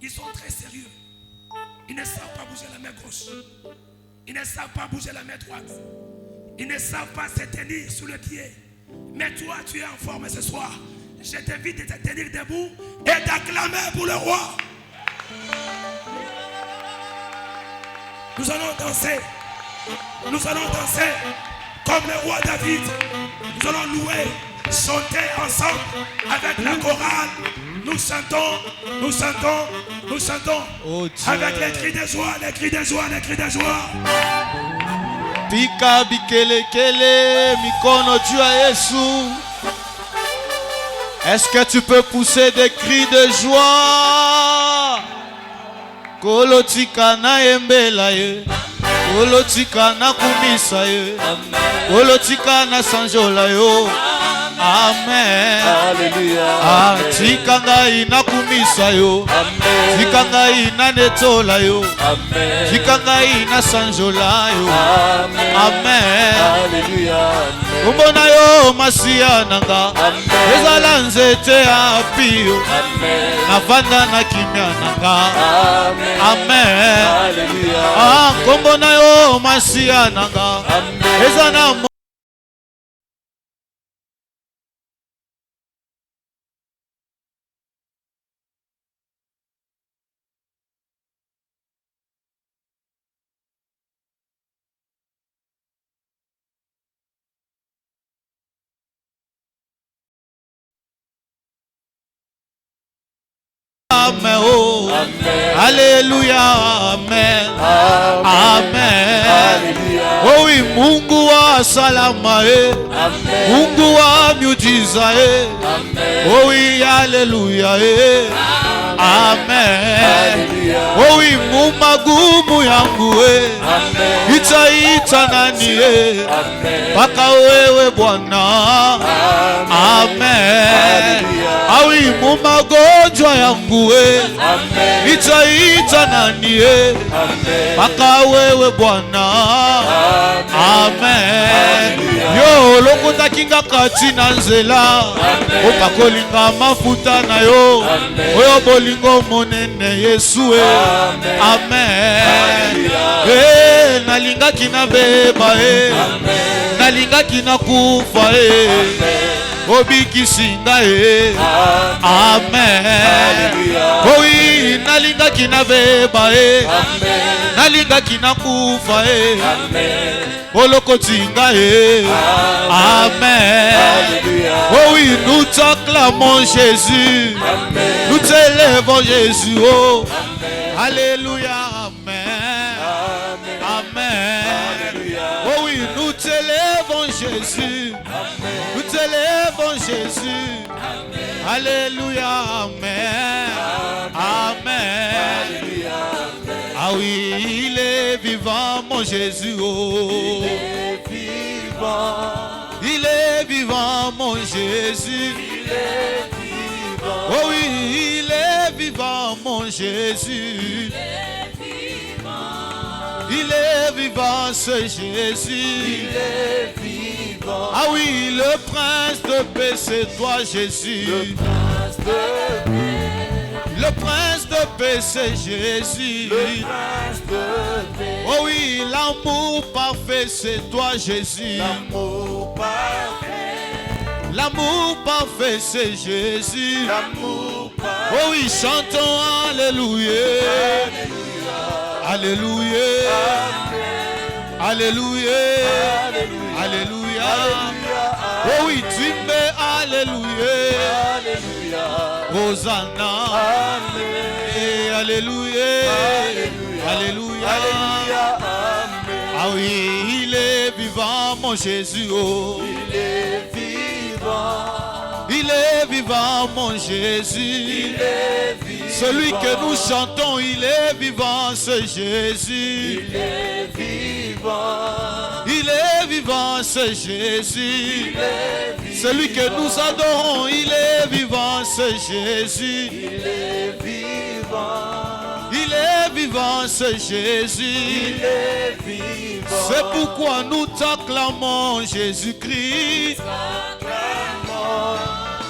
Ils sont très sérieux. Ils ne savent pas bouger la main gauche. Ils ne savent pas bouger la main droite. Ils ne savent pas se tenir sur le pied. Mais toi, tu es en forme ce soir. Je t'invite de te tenir debout et d'acclamer pour le roi. Nous allons danser. Nous allons danser comme le roi David. Nous allons louer, chanter ensemble avec la chorale. Nous chantons, nous chantons, nous chantons. Oh, avec les cris de joie, les cris de joie, les cris de joie. Pika bikele kele, mikono juu ya Yesu. Est-ce que tu peux pousser des cris de joie? Kolotika na yembela ye, kolotika na kumisa ye, kolotika na sanjola yo. Amen. Alléluia. Tika ngai na kumisa yo. Amen. Tika ngai na netola yo. Amen. Tika ngai na sanjola yo. Amen. Amen. Alléluia. Kumbona yo masia nanga. Amen. Ezala nzete ya pio. Amen. Navanda na kimya nanga. Amen. Amen. Alléluia. Kumbona yo masia nanga. Amen. Ezana Amen, oh. Amen. Alléluia, amen. Amen. Alléluia. Oh oui, Mungu wa salama, Amen. Mungu wa miujiza, Amen. oh oui, alléluia, amen. Alléluia. Oh oui, mumagumu yangu, Amen. ita nani, Amen. paka wewe Bwana. Amen. Alléluia. Ah oui, mumagonjwa yangu, Amen. ita nani, Amen. paka wewe Bwana. Amen. Yo lokuta kinga kati na nzela, opakolinga mafuta na yo. Oyo bolingo monene Yesu. Amen. Nalinga kina beba, nalinga kina kufa, obikisinga. Amen. Oui, nalinga kina beba, nalinga kina kufa, olokotinga. Amen. Oh oui, nous t'acclamons Jésus. Nous t'élèvons Jésus. Oh. Alléluia. Amen. Amen. Oh oui, nous t'élèvons Jésus. Nous t'élèvons Jésus. Alléluia. Amen. Amen. Ah oui, il est vivant mon Jésus. Oh. Il est vivant mon Jésus. Oh oui, il est vivant mon Jésus. Il est vivant ce Jésus. Ah oui, le prince de paix, c'est toi Jésus. Le prince de paix, c'est Jésus. Oh oui, l'amour parfait, c'est toi Jésus. L'amour parfait, c'est Jésus. Oh oui, chantons Alléluia. Alléluia. Alléluia. Alléluia. Oh oui, tu mets Alléluia. Hosanna. Alléluia. Alléluia. Ah oui, il est vivant mon Jésus. Oh. Il est vivant. Il est vivant mon Jésus. Il est vivant. Celui que nous chantons, il est vivant ce Jésus. Il est vivant. Il est vivant ce Jésus. Il est vivant. Celui que nous adorons, il est vivant ce Jésus. Il est vivant. Il est vivant ce Jésus. Il est vivant. C'est pourquoi nous t'acclamons Jésus-Christ.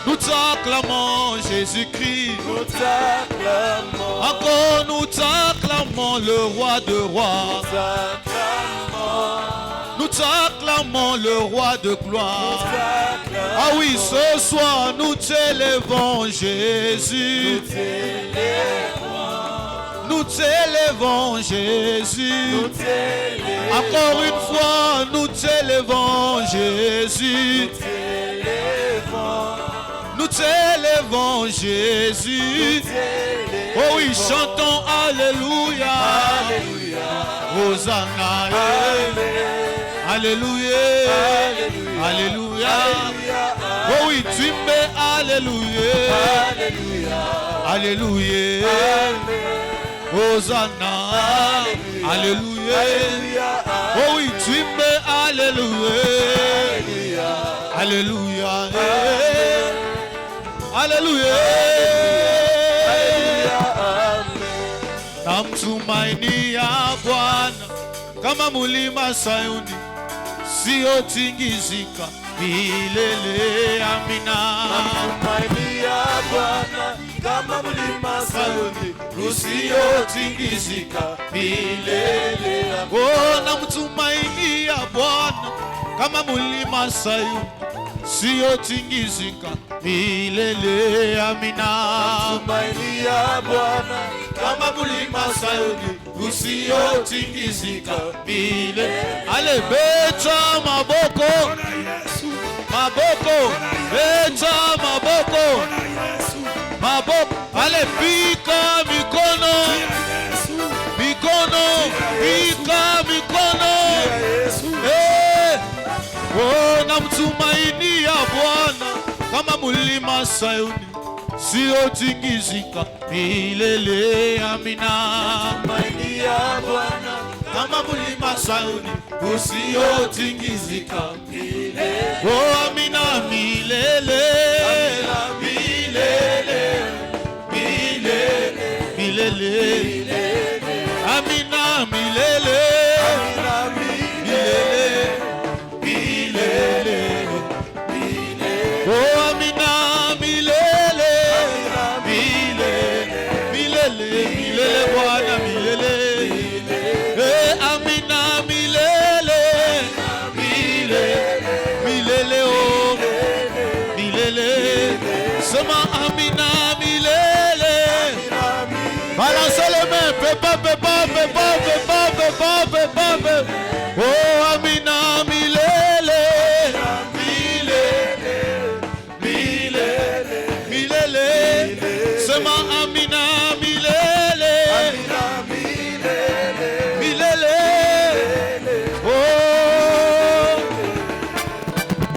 Nous t'acclamons Jésus-Christ. Nous t'acclamons. Encore nous t'acclamons le roi de rois. Nous t'acclamons le roi de gloire. Ah oui, ce soir nous t'élèvons Jésus. Nous t'élèvons Jésus. Encore une fois nous t'élèvons Jésus. Nous t'élèvons Jésus. Oh oui, chantons Alléluia. Hosanna. Alléluia. Alléluia. Oh oui, tu mets Alléluia. Alléluia. Hosanna. Alléluia. Oh oui, tu mets Alléluia. Alléluia. Alléluia. Namtumaini ya Bwana kama mulima Sayuni, siotingizika milele. Amina. Namtumaini ya Bwana kama mulima Sayuni, usiotingizika milele. Oh, namtumaini ya Bwana kama mulima Sayuni, siotingizika milele. Amina. Namtumaini ya Bwana kama mulima Sayuni, usiotingizika milele. Ale beta maboko, maboko, beta maboko, maboko. Ale pika mikono, mikono, pika mikono. Oh, namtumaini ya Bwana kama mulima Sayuni, siotingizika milele. Amina. Namtumaini ya Bwana kama mulima Sayuni, usiotingizika milele. oh amina milele. Milele, milele, Milele. Amina milele. milele, milele, Oh amina milele. milele, Milele, milele Bwana milele. Amina milele. Milele oh. Milele. Sema amina milele. Balancez les mains. Pepa, pepa, pepa, pepa, pepa, pepa, pepa. Oh amina milele. Milele. Sema amina milele. Milele. Oh.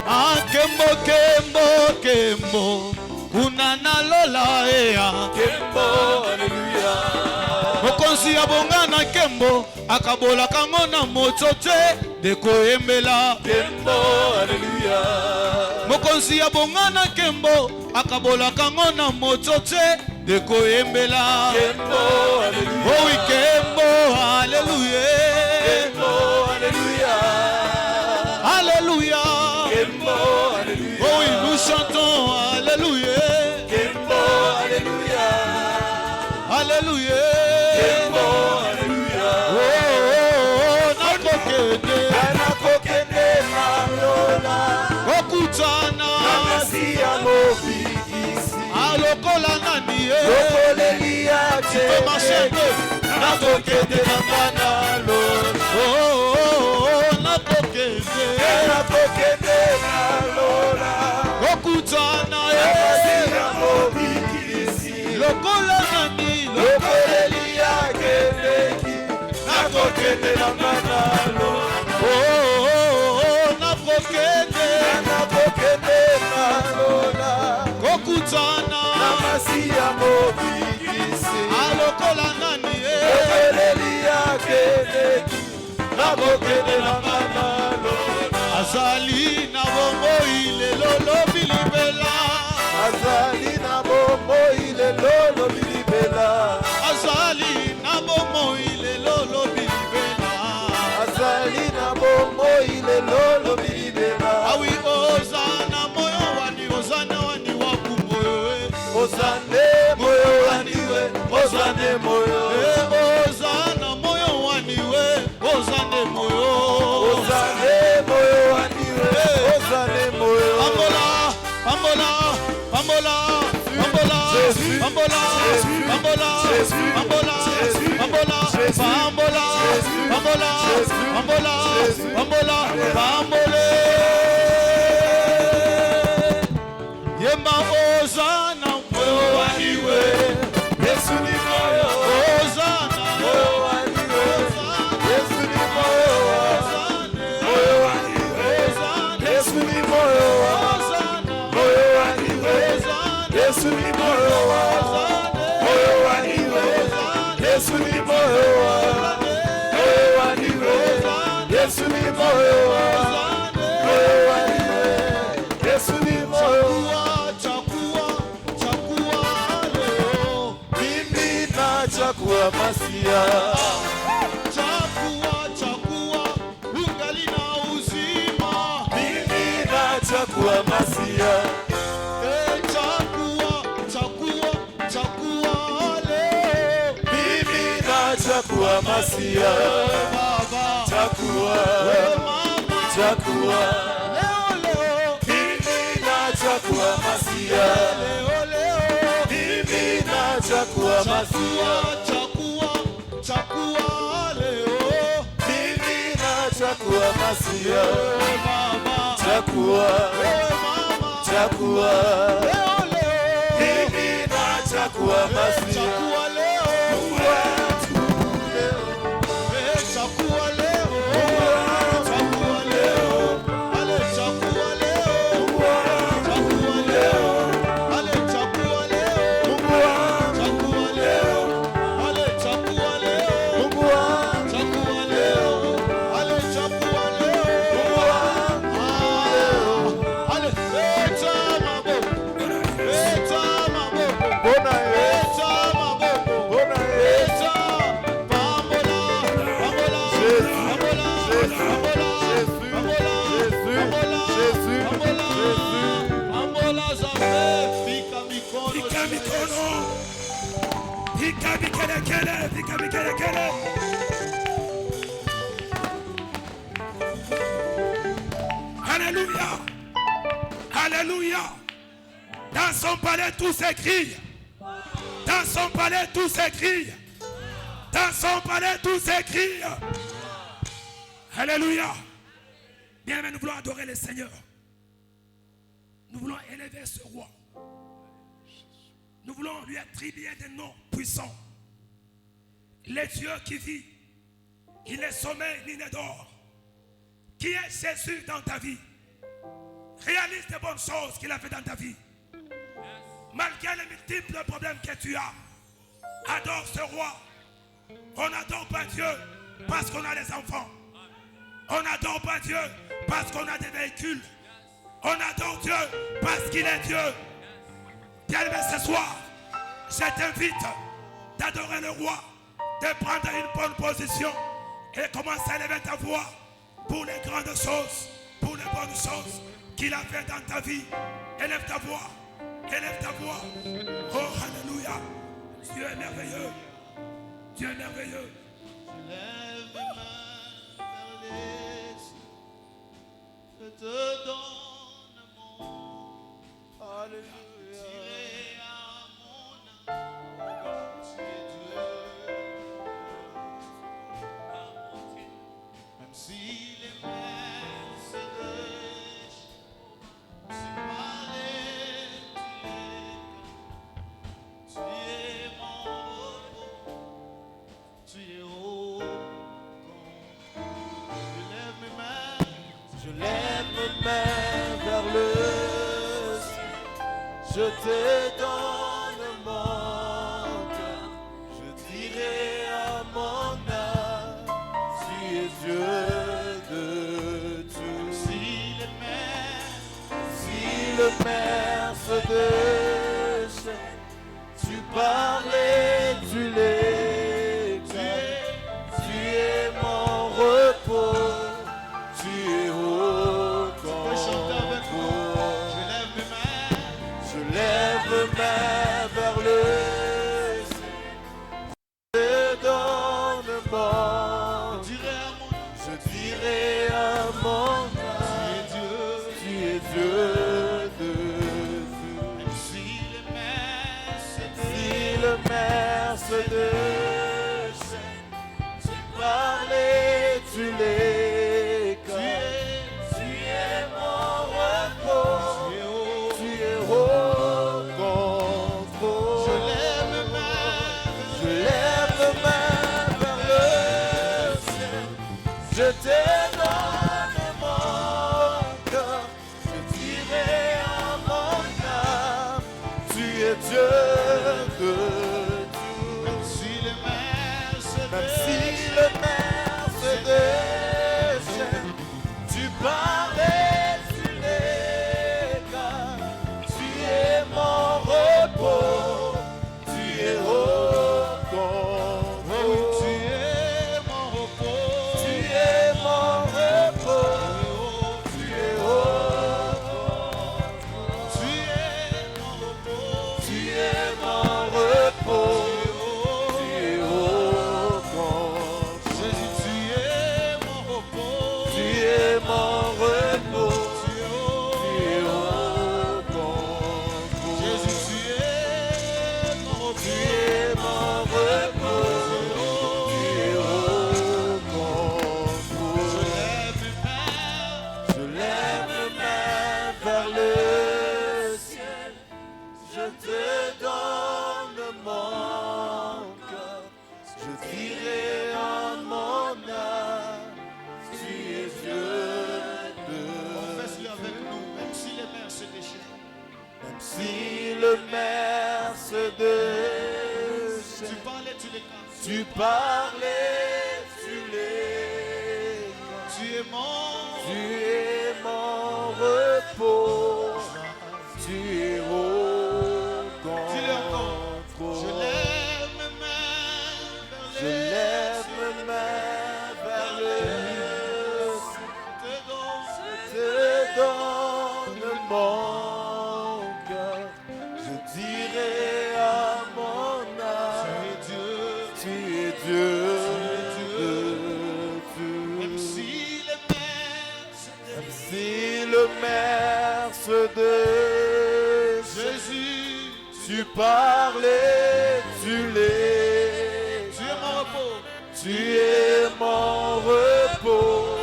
Ah, kembo, kembo, kembo. Unana lola ea. Kembo, haleluya. Mokonzi ya bongana kembo. Akabola kangona moto te. Deko embela. Kembo, haleluya. Mokonzi ya bongana kembo. Akabola kangona moto te. Deko embela. Kembo, haleluya. Oh oui, kembo, hallelujah. Kembo, haleluya. Alléluia. Kembo, haleluya. Oh oui, nous chantons Alléluia. Kembo, haleluya. Alléluia. Kembo, haleluya. Oh, nakokende. Anakokende malola. Okutana. Namasiya mobikisi. Alokola nani ye. Lokoleli ya Fais marcher tete. Nakokende na manalola. Oh, nakokende. Nakokende malola. Okutana ye. Namasiya mobikisi. Lokola nani. Lokoleli ya tete. Nakokende na manalola. Oh, nakokende. Nakokende malola. Kokutana. Namasiya mobikisi. Alokola nani ye. Lokoleli ya tete. Nakokende na manalola. Azali na bongo ile lolo bilibela. Azali na bombo ile lolo bilibela. Azali na bongo ile lolo bilibela. Azali na bombo ile lolo bilibela. Awi ozana moyo wani ozana wani wakumu. Ozane moyo waniwe, ozane moyo. Ozana moyo waniwe, ozane moyo. Ozane moyo waniwe, ozane moyo. Pambola, pambola, pambola, pambola, pambola, pambola, pambola, pambola, pambola, pambola, pambola, pambola, pambola. Yema ozana moyo waniwe, Yesu ni moyo. ozana Moyo waniwe, Yesu ni moyo. Moyo waniwe, Yesu ni moyo. Moyo waniwe, Yesu ni moyo. Moyo waniwe, Yesu ni moyo. Moyo waniwe, Yesu ni moyo. Moyo waniwe, Yesu ni moyo. Mimi nachagua Masia. Ungali na uzima. Mimi nachagua Masia. Chakua leo. Mimi nachagua Masia. Baba. Chagua, Mama. chagua. Leo. Mimi nachagua Masia. Leo. Mimi nachagua Masia. Chakua leo. Mimi nachagua Masia. Baba. Chagua, Mama. chagua. Leo. Mimi nachagua Masia. Chakua leo. Mungu wetu leo. Chakua leo. Mungu wetu Chakua leo. Ale chakua leo. Mungu wetu Chakua leo. Ale chakua leo. Mungu wetu Chakua leo. Ale chakua leo. Mungu wetu Chakua leo. Ale chakua leo. Mungu wetu Ale eta maboko. Eta maboko. Bona ye, Eta maboko. bona ye. Eta pambola. Pambola. Jésus, Pambola. Jésus, Pambola. Jésus, Pambola. Jésus, Pambola. Jésus, Pambola. Jésus. Pambola zabe. Fika mikono. Fika mikono. Fika mikelekele. Fika mikelekele. Alléluia. Alléluia. Dans son palais, tout s'écrit. Dans son palais, tout s'écrit. Dans son palais, tout s'écrit. Alléluia. Bien, mais nous voulons adorer le Seigneur. Nous voulons élever ce roi. Nous voulons lui attribuer des noms puissants. Le Dieu qui vit. Il ne sommeille ni ne dort. Qui est Jésus dans ta vie? Réalise les bonnes choses qu'il a fait dans ta vie. Malgré les multiples problèmes que tu as, adore ce roi. On n'adore pas Dieu parce qu'on a des enfants. On n'adore pas Dieu parce qu'on a des véhicules. On adore Dieu parce qu'il est Dieu. Bien-aimé, ce soir, je t'invite d'adorer le roi, de prendre une bonne position et commencer à élever ta voix pour les grandes choses, pour les bonnes choses qu'il a fait dans ta vie. Élève ta voix. Élève ta voix. Oh, alléluia. Dieu est merveilleux. Dieu est merveilleux. Lève mes mains vers les cieux. Je te donne mon Alléluia. tiré à mon âme. Tu es Dieu. Même si les mers se déchirent, si par les tu es mon repos, tu es haut comme je lève mes mains. Je lève mes mains vers le ciel. Je te donne mon cœur. Je dirai à mon âme, tu es Dieu de tout. Si les mers Si le mer se déchaîne, tu parlais, tu l'es. Tu es mon repos, tu es haut peux chanter avec comme moi. toi. Je lève mes mains. Je lève mes mains vers le ciel, je donne mon je dirai à mon âme, tu es Dieu de tout. Même si Le maire se déchaîne, tu parlais, tu l'écoles, tu es mon repos, tu es au contrôle. Je lève mes mains vers le ciel, je te donne mon cœur, je dirai à mon âme, tu es Dieu de tout. Même si le maire se déchaîne, tu parlais, tu l'écoles, tu es mon repos, tu es au contrôle. Tu es mon repos, tu es mon repos, tu es au contrôle. Tu es mon repos, tu es mon repos. Si le maire se déchaîne, tu parlais, tu l'écoles. tu parlais, tu l'écoles. Tu es mon repos, tu es au contrôle. Je lève mes mains vers le ciel, je te donne mon cœur, je dirai à mon âme, tu es Dieu de tout. Même si le maire se déchaîne, Jésus, tu parlais, tu l'écoles. tu es mon repos. Tu es mon repos,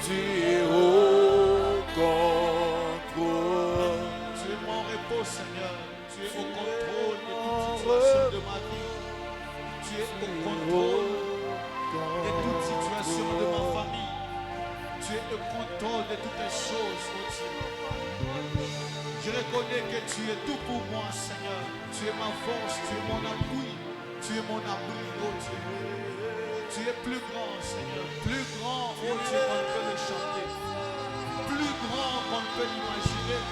tu es au contrôle. Tu es mon repos, Seigneur. Tu es au contrôle de toute situation de ma vie. Tu es au contrôle de toute situation de ma famille. Tu es au contrôle de toutes les choses, oh Dieu. Je reconnais que tu es tout pour moi, Seigneur. Tu es ma force, tu es mon appui. Tu es mon abri, oh Dieu. Tu es plus grand, Seigneur. Plus grand, oh Dieu, qu'on ne peut le chanter. Plus grand qu'on ne peut l'imaginer.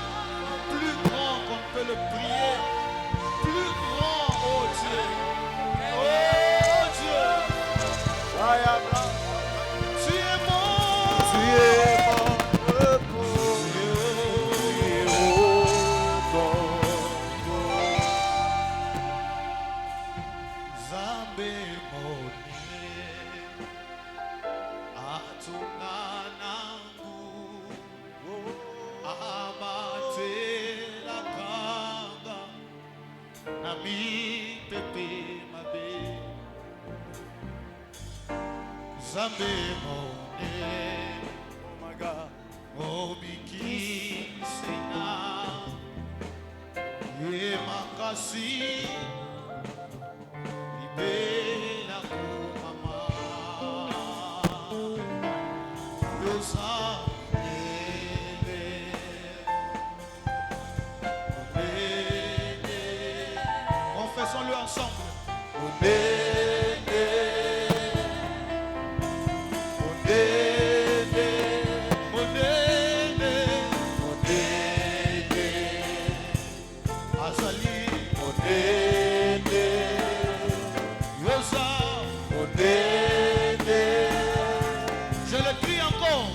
Plus grand qu'on ne peut le prier. Plus grand, oh Dieu. Oh Dieu. Tu es mon repos, tu es au contrôle. Zambe mone atuna nangu amate la kanga na mi pepe mabe. Zambe mone, Oh my God. obiki sena ye makasi ibela kumama yosa ele confessons-le ensemble. Je le crie encore.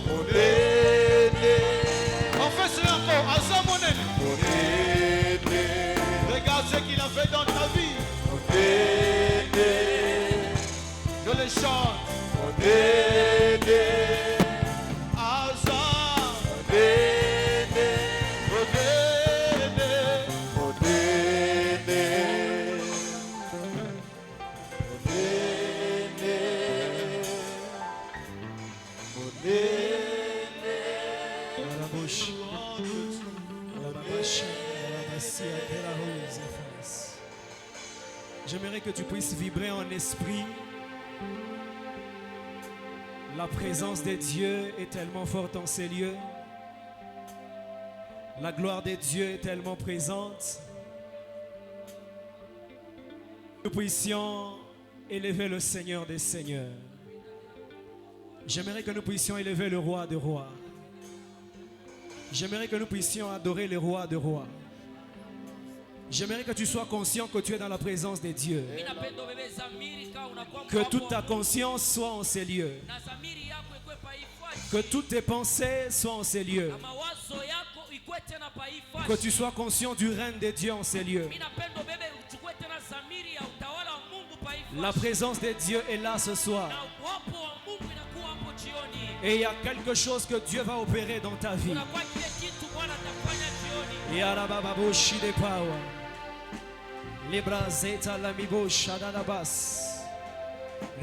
Confesse-le encore. Azamonene. Je les chante. Hasard. J'aimerais que tu puisses vibrer en esprit. La présence de Dieu est tellement forte en ces lieux. La gloire de Dieu est tellement présente. Nous puissions élever le Seigneur des Seigneurs. J'aimerais que nous puissions élever le Roi des Rois. J'aimerais que nous puissions adorer le Roi des Rois. J'aimerais que tu sois conscient que tu es dans la présence de Dieu. Que toute ta conscience soit en ces lieux. Que toutes tes pensées soient en ces lieux. Que tu sois conscient du règne de Dieu en ces lieux. La présence de Dieu est là ce soir. Et il y a quelque chose que Dieu va opérer dans ta vie. Yarabababoshi de power. Librazeta lamibo shadadabas.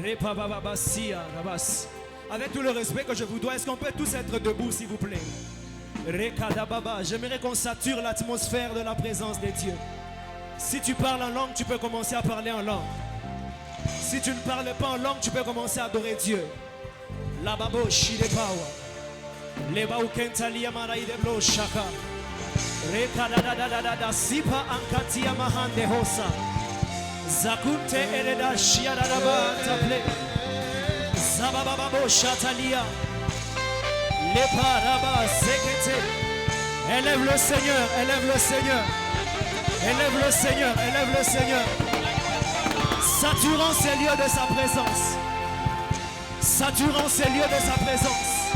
Repabababasia rabas. Avec tout le respect que je vous dois, est-ce qu'on peut tous être debout s'il vous plaît? Rekadababa. J'aimerais qu'on sature l'atmosphère de la présence de Dieu. Si tu parles en langue, tu peux commencer à parler en langue. Si tu ne parles pas en langue, tu peux commencer à adorer Dieu. La babo shide power. Le baukentalia marai de blo shaka. Rekadadadadada sipa ankatia mahande hosa. Zakunte ereda shiadadaba taple. Zabababo shatalia. Le paraba sekete. Élève le Seigneur, élève le Seigneur. Élève le Seigneur, élève le Seigneur. Saturant ces lieux de sa présence. Saturant ces lieux de sa présence.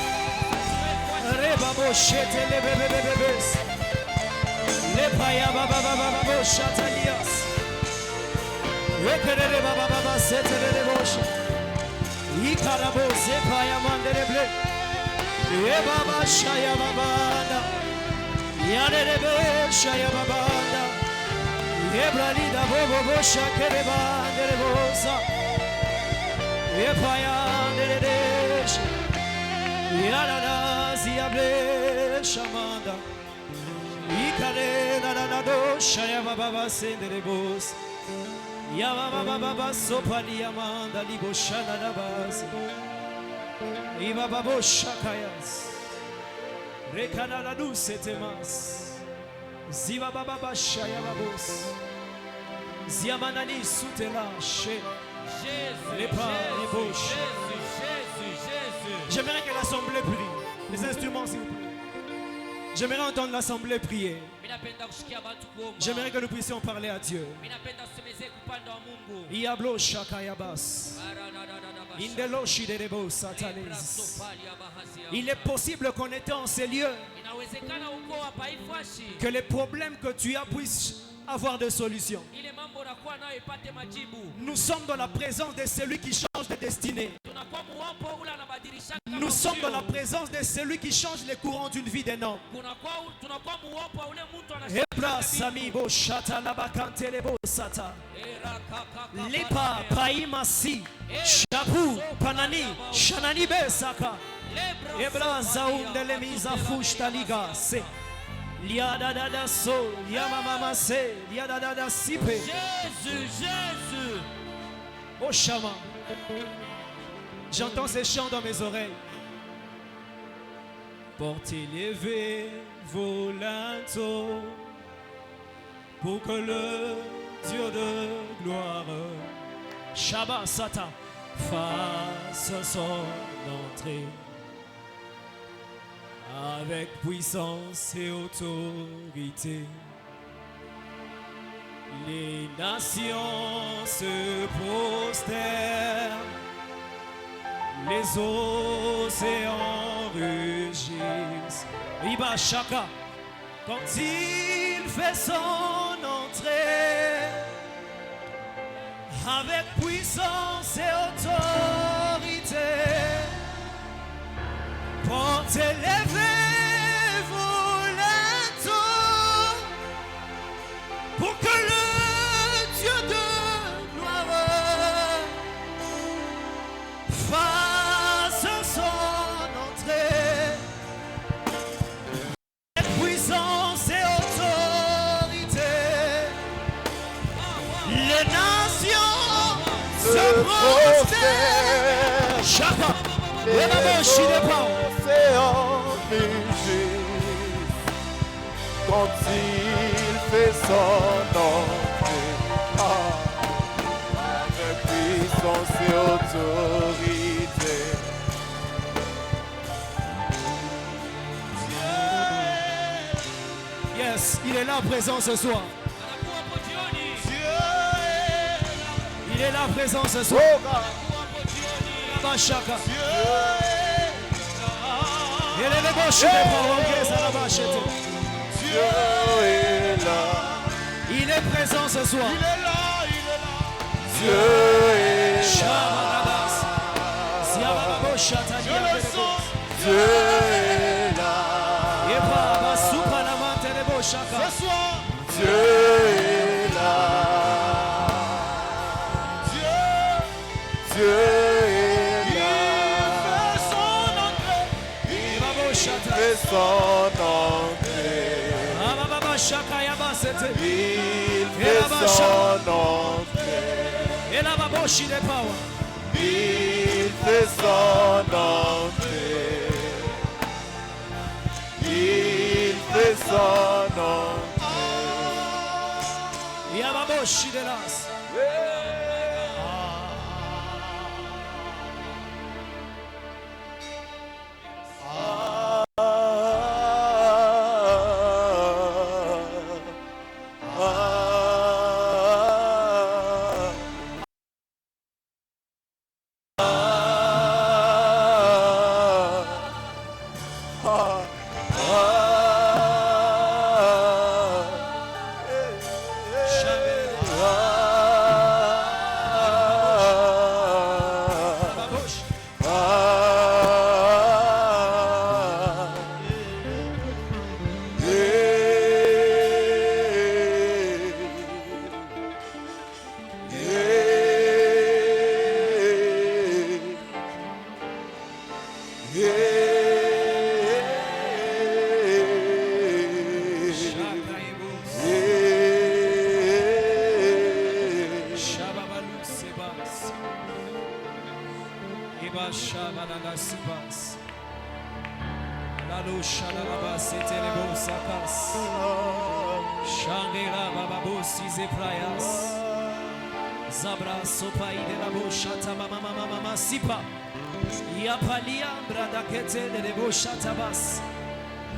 Rebabo shete le bebebebebes. Le paya baba baba shatalias. Rekere baba baba setere le bosh. Ikarabo se paya mandere ble. E baba shaya babanda. Yare be shaya babanda. Ebralida bobo bosha kere bandere bosa. E paya ndere. Yarada ziable shamanda. Ikare nanado shaya baba sendere bos. Yama baba sopali amanda libo shana nabas. Iba babo shakayas. Rekana la douce temas. Ziva baba shaya babos. Ziamanani soutela she. Les pas, les bouches. J'aimerais que l'assemblée prie. Les instruments s'il vous plaît. J'aimerais entendre l'assemblée prier. J'aimerais que nous puissions parler à Dieu. Iablo shakayabas. Indelo shidebo satanes. Il est possible qu'on était en ces lieux. Que les problèmes que tu as puissent avoir des solutions. Nous sommes dans la présence de celui qui change de destinée. Nous sommes dans la présence de celui qui change les courants d'une vie d'un homme. Ebra sami bo shata la bakante le bo sata. Lepa paimasi shabu panani shanani besaka. Ebra zaunde le misa fushta liga se. Liada dada so, yama mama se, liada dada sipe. Jésus, Jésus. Oh Shama, j'entends ces chants dans mes oreilles. Portez levé vos linteaux pour que le Dieu de gloire, Shabbat Satan, fasse son entrée. Avec puissance et autorité, les nations se prosternent, les océans rugissent. Iba Shaka, quand il fait son entrée, avec puissance et autorité. Portez, levez-vous lentement pour que le Dieu de gloire fasse son entrée. Avec puissance et autorité, les nations se prosternent. Chapa, les océans mugissent quand il fait son entrée. Avec puissance et autorité. Yes, il est là présent ce soir. Il est là présent ce soir. Chaka. Il est le bon chou des paroles, ça la va acheter. Dieu est là. Il est présent ce soir. Il est là, il est là. Dieu est là. Je le sens. Dieu est là. Ce soir, Dieu est là. Dieu est là. il fait son entrée. Il fait son entrée. Il fait son entrée. Et là, ma bouche, il est pas. Il fait son entrée. Il fait son entrée. Et à ma bouche, il est là.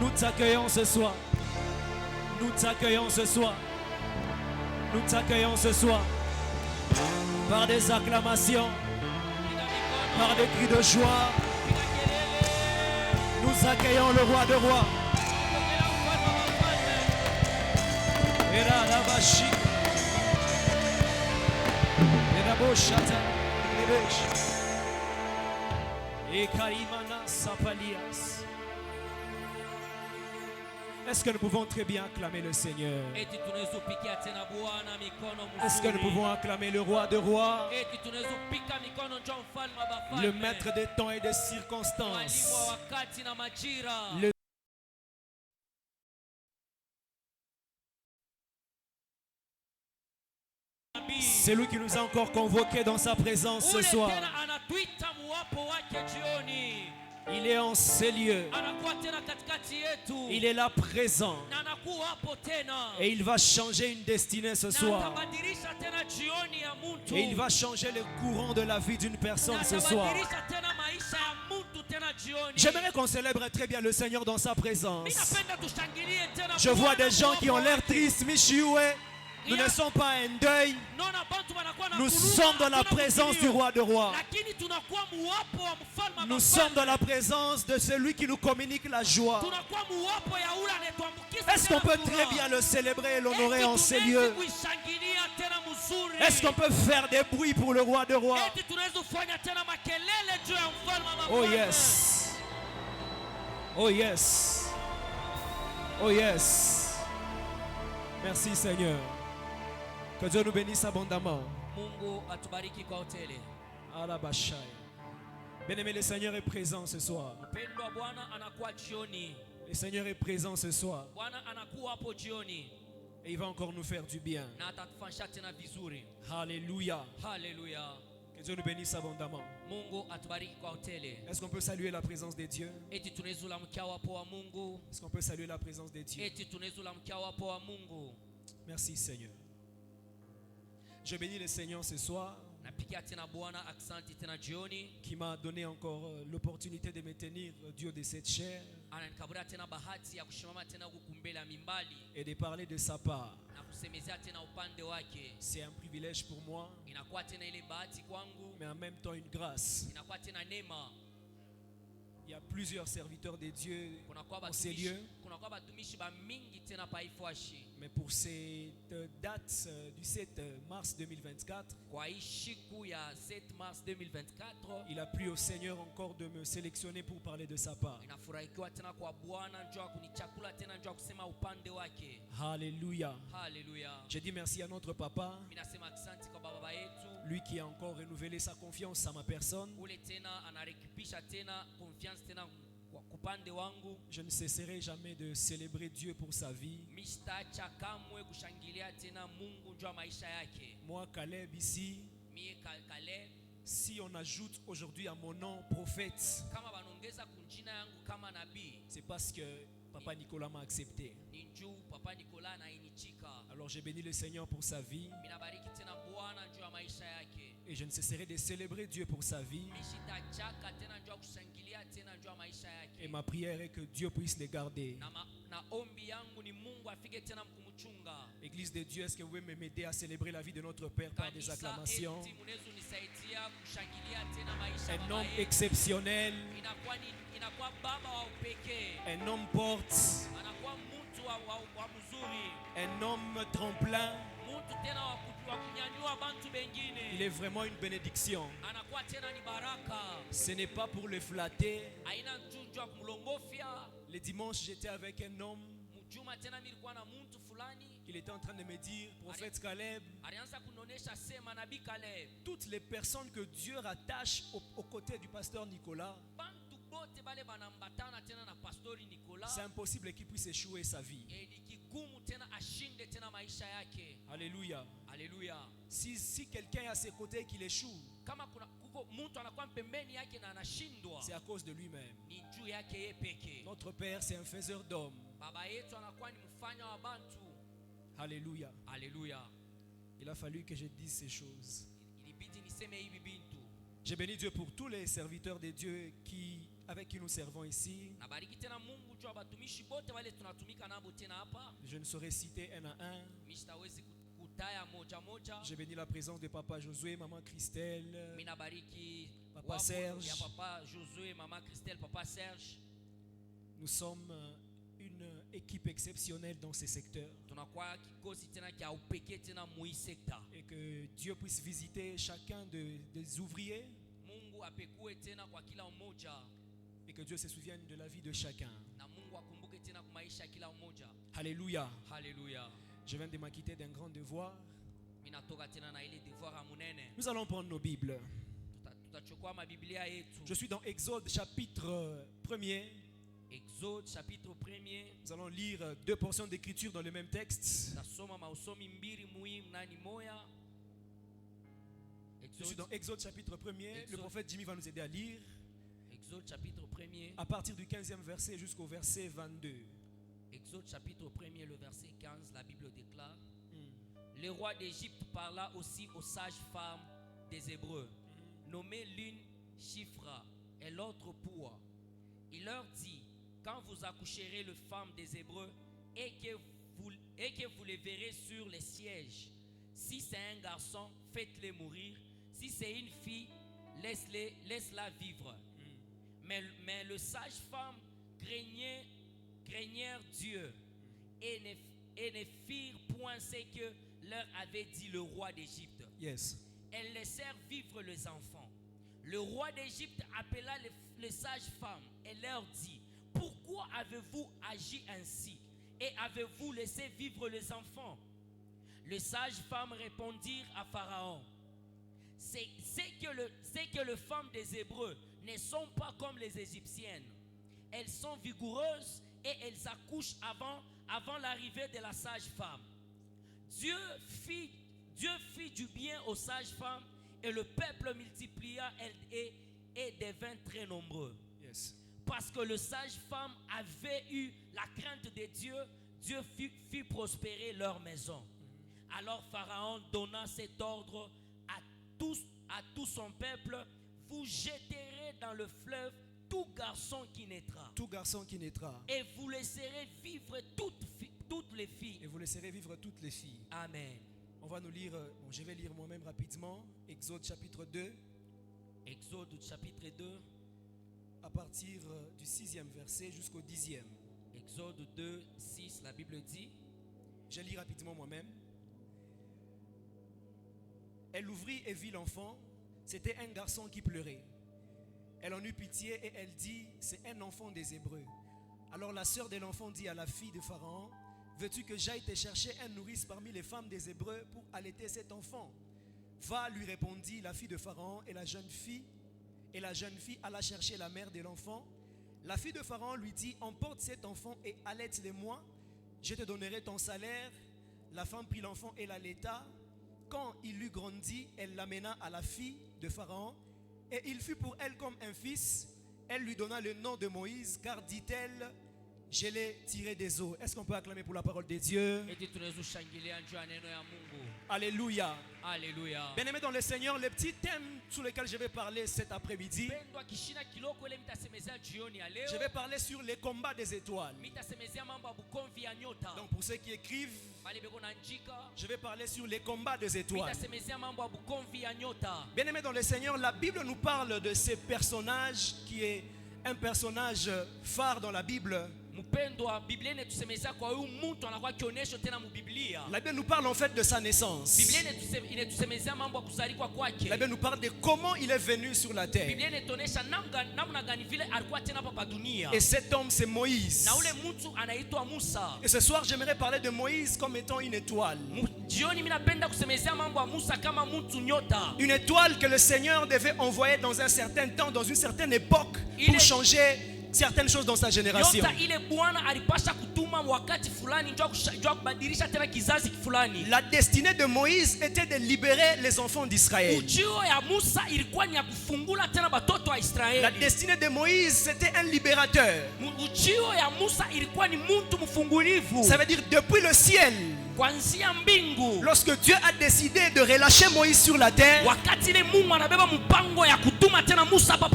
Nous t'accueillons ce soir. Nous t'accueillons ce soir. Nous t'accueillons ce soir. Par des acclamations, par des cris de joie. Nous accueillons le roi de rois. Et là, la vache. Et la bochata. Et Kaimana Sapalias. Est-ce que nous pouvons très bien acclamer le Seigneur? Est-ce que nous pouvons acclamer le roi de rois? Le maître des temps et des circonstances. C'est lui qui nous a encore convoqués dans sa présence ce soir. Il est en ces lieux. Il est là présent. Et il va changer une destinée ce soir. Et il va changer le courant de la vie d'une personne ce soir. J'aimerais qu'on célèbre très bien le Seigneur dans sa présence. Je vois des gens qui ont l'air tristes, Michioué. Nous ne sommes pas un deuil. Nous sommes dans la présence du roi de rois. Nous sommes dans la présence de celui qui nous communique la joie. Est-ce qu'on peut très bien le célébrer et l'honorer en ces lieux? Est-ce qu'on peut faire des bruits pour le roi de rois? Oh yes. Oh yes. Oh yes. Merci Seigneur. Que Dieu nous bénisse abondamment. Mungu atubariki kwa hoteli. Alabashaya. Bien-aimé, le Seigneur est présent ce soir. Mpendwa, Bwana anakuwa jioni. Le Seigneur est présent ce soir. Bwana anakuwa hapo jioni. Et il va encore nous faire du bien. Na atatufanyisha tena vizuri. Alléluia. Haleluya. Que Dieu nous bénisse abondamment. Mungu atubariki kwa hoteli. Est-ce qu'on peut saluer la présence de Dieu? Eti tunaweza ulamkia wapo wa Mungu. Est-ce qu'on peut saluer la présence de Dieu? Eti tunaweza ulamkia wapo wa Mungu. Merci Seigneur. Je bénis le Seigneur ce soir Napigia tena Bwana aksanti tena jioni. qui m'a donné encore l'opportunité de me tenir Dieu de cette chair Ananikaburia tena bahati ya kushimama tena kukumbela mimbali et de parler de sa part. na kusemezea tena upande wake. C'est un privilège pour moi, Inakuwa tena ile bahati kwangu, mais en même temps une grâce. inakuwa tena neema. Il y a plusieurs serviteurs de Dieu Kunakuwa en ces batumishi, lieux, kunakuwa batumishi ba mingi tena pa Ifwashi. mais pour cette date du 7 mars 2024, Kwa hii siku ya 7 mars 2024 il a plu au Seigneur encore de me sélectionner pour parler de sa part. inafurahikiwa tena kwa Bwana njoo kunichakula tena njoo kusema upande wake. Alléluia. Haleluya. Je dis merci à notre papa, Mimi nasema asante kwa baba yetu, lui qui a encore renouvelé sa confiance à ma personne. ule tena anarekebisha tena confiance tena kwa upande wangu. Je ne cesserai jamais de célébrer Dieu pour sa vie. Mistaacha kamwe kushangilia tena Mungu njoo maisha yake. Moi, Caleb, ici, Mie Caleb, si on ajoute aujourd'hui à mon nom prophète, kama banongeza kunjina yangu kama nabii, c'est parce que Papa Nicolas m'a accepté. ni njoo papa Nicolas na inichika. Alors j'ai béni le Seigneur pour sa vie Minabariki tena Bwana njoo ya maisha yake. et je ne cesserai de célébrer Dieu pour sa vie. Mishitachaka tena njoo kushangilia tena njoo ya maisha Et yake. ma prière est que Dieu puisse les garder. Na ombi yangu ni Mungu afike tena mkumchunga. Église de Dieu, est-ce que vous pouvez m'aider à célébrer la vie de notre Père par des Kanisa acclamations? eti munaweza unisaidia kushangilia tena maisha ya Un baba homme yetu. exceptionnel, Inakuwa baba wa upekee. un homme porte, Anakuwa mtu wa mzuri. un homme tremplin. Mtu tena wa kunyanyua bantu Il bengine. est vraiment une bénédiction. Anakuwa tena ni baraka. Ce n'est pas pour le flatter. Haina njoo kumlongofia. Le dimanche, j'étais avec un homme. Mjuma tena nilikuwa na mtu fulani. Il était en train de me dire, prophète Caleb, Alianza kunonesha sema nabii Caleb. toutes les personnes que Dieu rattache aux côtés du pasteur Nicolas, Bantu bote bale banambatana tena na pastori Nicolas. c'est impossible qu'il puisse échouer sa vie. Ni kigumu tena ashinde tena maisha yake. Alléluia. Haleluya. Si quelqu'un est à ses côtés et qu'il échoue, Kama kuko mtu anakuwa pembeni yake na anashindwa, c'est à cause de lui-même. ni juu yake yeye peke. Notre Père, c'est un faiseur d'hommes. Baba yetu anakuwa ni mfanya wa bantu. Alléluia. Haleluya. Il a fallu que je dise ces choses. Ilibidi niseme hivi bintu. J'ai béni Dieu pour tous les serviteurs de Dieu avec qui nous servons ici. Nabariki tena Mungu juu ya batumishi bote wale tunatumika nabo tena hapa. Je ne saurais citer un à un. Mistawezi kutaya moja moja. J'ai béni la présence de Papa Josué, Maman Christelle, Mimi nabariki Papa wapo Serge. ya Papa Josué, Mama Christelle, Papa Serge. Nous sommes une équipe exceptionnelle dans ces secteurs. Tunakuwa kikosi tena kia upekee tena mui sekta. Et que Dieu puisse visiter chacun des ouvriers Mungu apekue tena kwa kila mmoja. et que Dieu se souvienne de la vie de chacun. Na Mungu akumbuke tena kwa maisha ya kila mmoja. Alléluia. Haleluya. Je viens de m'acquitter d'un grand devoir. Mimi natoka tena na ile devoir ya munene. Nous allons prendre nos Bibles. Tutachukua mabiblia yetu. Je suis dans Exode chapitre 1er. Exode chapitre 1er. Nous allons lire deux portions d'écriture dans le même texte. Tasoma mausomi mbili muhimu nani moya. Je suis dans Exode chapitre 1er. Le prophète Jimmy va nous aider à lire Exode chapitre 1er. à partir du 15e verset jusqu'au verset 22. Exode chapitre 1er, le verset 15, la Bible déclare: Le roi d'Égypte parla aussi aux sages femmes des Hébreux, nommées l'une Shifra et l'autre Poua. Il leur dit: Quand vous accoucherez les femmes des Hébreux et que et que vous les verrez sur les sièges. Si c'est un garçon, faites-les mourir. Si c'est une fille, laisse-la vivre. Mais le sage-femme craignèrent Dieu et ne firent point ce que leur avait dit le roi d'Égypte. Yes. Elles laissèrent vivre les enfants. Le roi d'Égypte appela les sages-femmes et leur dit: pourquoi avez-vous agi ainsi et avez-vous laissé vivre les enfants? Les sages-femmes répondirent à Pharaon: c'est que les femmes des Hébreux ne sont pas comme les Égyptiennes. Elles sont vigoureuses et elles accouchent avant l'arrivée de la sage-femme. Dieu fit du bien aux sages-femmes et le peuple multiplia et devint très nombreux. Yes. Parce que les sages-femmes avaient eu la crainte de Dieu, Dieu fit prospérer leur maison. Alors Pharaon donna cet ordre à tout son peuple: vous jetterez dans le fleuve tout garçon qui naîtra. Tout garçon qui naîtra. Et vous laisserez vivre toutes les filles. Et vous laisserez vivre toutes les filles. Amen. On va nous lire, je vais lire moi-même rapidement, Exode chapitre 2. Exode chapitre 2. À partir du 6e verset jusqu'au 10e. Exode 2, 6, la Bible dit. Je lis rapidement moi-même. Elle ouvrit et vit l'enfant. C'était un garçon qui pleurait. Elle en eut pitié et elle dit: c'est un enfant des Hébreux. Alors la sœur de l'enfant dit à la fille de Pharaon: veux-tu que j'aille te chercher un nourrice parmi les femmes des Hébreux pour allaiter cet enfant? Va, lui répondit la fille de Pharaon, et la jeune fille alla chercher la mère de l'enfant. La fille de Pharaon lui dit: emporte cet enfant et allaite-le-moi, je te donnerai ton salaire. La femme prit l'enfant et l'allaita. Quand il eut grandi, elle l'amena à la fille de Pharaon, et il fut pour elle comme un fils. Elle lui donna le nom de Moïse, car dit-elle: je l'ai tiré des eaux. Est-ce qu'on peut acclamer pour la parole de Dieu? Alléluia. Alléluia. Bien-aimés dans le Seigneur, le petit thème sur lequel je vais parler cet après-midi, je vais parler sur les combats des étoiles. Donc pour ceux qui écrivent, je vais parler sur les combats des étoiles. Bien-aimés dans le Seigneur, la Bible nous parle de ce personnage qui est un personnage phare dans la Bible. Mpendwa, Biblia inatusemezea kwa huyu mtu anakuwa kionyesho tena mu Biblia. La Bible nous parle en fait de sa naissance. Biblia inatusemezea mambo ya kuzaliwa kwake. La Bible nous parle de comment il est venu sur la terre. Biblia inatuonesha namna gani vile alikuwa tena hapa dunia. Et cet homme c'est Moïse. Na ule mtu anaitwa Musa. Et ce soir j'aimerais parler de Moïse comme étant une étoile. Jioni mimi napenda kusemezea mambo ya Musa kama mtu nyota. Une étoile que le Seigneur devait envoyer dans un certain temps, dans une certaine époque, pour changer certaines choses dans sa génération. La destinée de Moïse était de libérer les enfants d'Israël. La destinée de Moïse, c'était un libérateur. Ça veut dire depuis le ciel. Lorsque Dieu a décidé de relâcher Moïse sur la terre,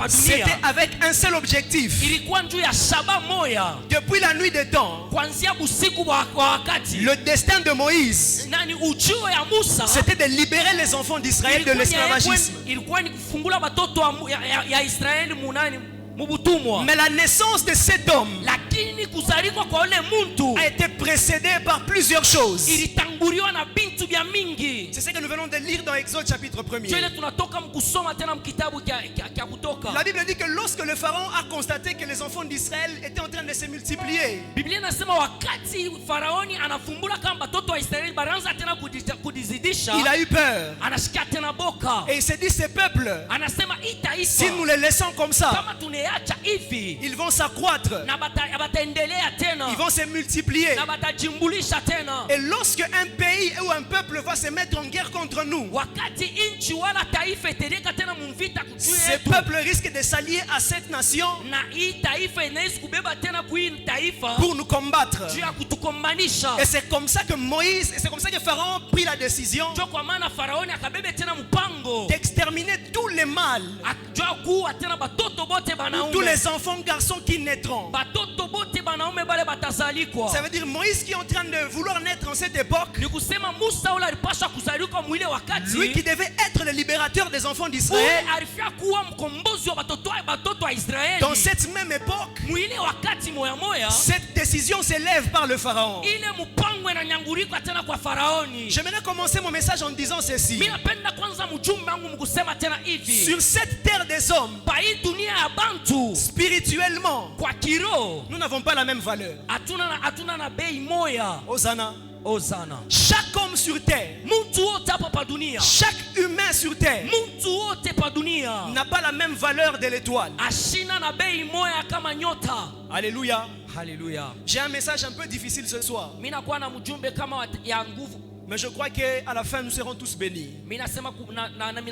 c'était avec un seul objectif. Depuis la nuit des temps, le destin de Moïse, c'était de libérer les enfants d'Israël de l'esclavagisme. Mais la naissance de cet homme a été précédée par plusieurs choses. C'est ce que nous venons de lire dans Exode chapitre 1er. La Bible dit que lorsque le pharaon a constaté que les enfants d'Israël étaient en train de se multiplier, il a eu peur. Et il s'est dit: ces peuples, si nous les laissons comme ça, ils vont s'accroître, ils vont se multiplier. Et lorsque un pays ou un peuple va se mettre en guerre contre nous, ce peuple risque de s'allier à cette nation pour nous combattre. Et c'est comme ça que Moïse, c'est comme ça que Pharaon prit la décision d'exterminer tous les mâles, tous les enfants garçons qui naîtront. bote banaume bale batazalikwa. Ça veut dire Moïse qui est en train de vouloir naître en cette époque, Ni kusema Musa ule alipaswa kuzaliwa mwile wakati. lui qui devait être le libérateur des enfants Ule d'Israël, alifia kuwa mkombozi wa batoto wa Israeli. dans cette même époque, Mwile wakati moya moya. cette décision s'élève par le Pharaon. Ile mpango inanyangurika tena kwa Faraoni. J'aimerais commencer mon message en disant ceci. Mimi napenda kwanza mjumbe wangu mkusema tena hivi. Sur cette terre des hommes, Pa hii dunia ya bantu spirituellement, kwa kiroho nous n'avons pas la même valeur. hatuna na bei moya. Hosanna. Ozana. Chaque homme sur terre, Mtu wote hapa pa dunia. chaque humain sur terre Mtu wote pa dunia. n'a pas la même valeur de l'étoile. Ashina na bei moya kama nyota. Alléluia. Haleluya. J'ai un message un peu difficile ce soir, Mimi nakuwa na mjumbe kama ya nguvu. mais je crois qu'à la fin nous serons tous bénis. Mimi nasema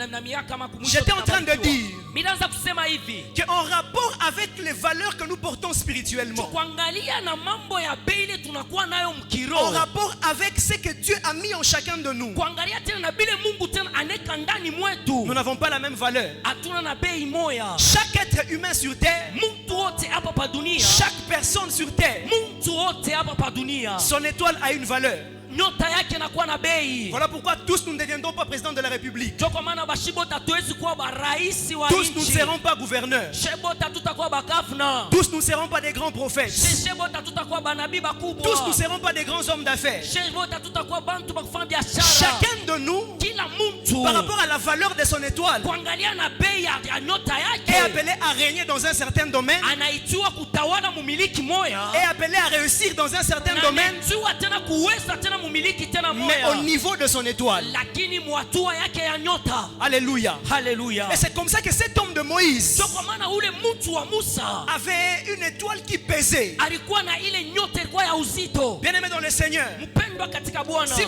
na miaka kama kumwisho. J'étais en train de dire Mimi naanza kusema hivi. qu'en rapport avec les valeurs que nous portons spirituellement, Kuangalia na mambo ya bei ile tunakuwa nayo en mkiroho. rapport avec ce que Dieu a mis en chacun de nous, Kuangalia tena na bile Mungu tena aneka ndani mwetu. nous n'avons pas la même valeur. Hatuna na bei moya. Chaque être humain sur terre, Mtu wote hapa pa dunia. chaque personne sur terre, Mtu wote hapa pa dunia. son étoile a une valeur. Nyota yake inakuwa na bei. Voilà pourquoi tous nous ne deviendrons pas présidents de la République. Kwa maana bashibota tuwezi kuwa baraisi wa Tous nous ne nchi. serons pas gouverneurs. Shebota tutakuwa bakafna. Tous nous ne serons pas des grands prophètes. Shebota tutakuwa banabii bakubwa. Tous nous ne serons pas des grands hommes d'affaires. Shebota tutakuwa bantu bakufanya biashara. Chacun de nous, Kila mtu par rapport à la valeur de son étoile, kuangalia na bei ya nyota est yake appelé à régner dans un certain domaine, anaitiwa kutawala mumiliki moya. est appelé à réussir dans un certain Na domaine, anaitiwa tena kuweza tena mumiliki tena mais moya. au niveau de son étoile. Lakini mwatua yake ya nyota. Alléluia. Haleluya. Et c'est comme ça que cet homme de Moïse Ndio kwa maana ule mtu wa Musa avait une étoile qui pesait. alikuwa na ile nyota ilikuwa ya uzito. Bien-aimé dans le Seigneur, Mpendwa katika Bwana. si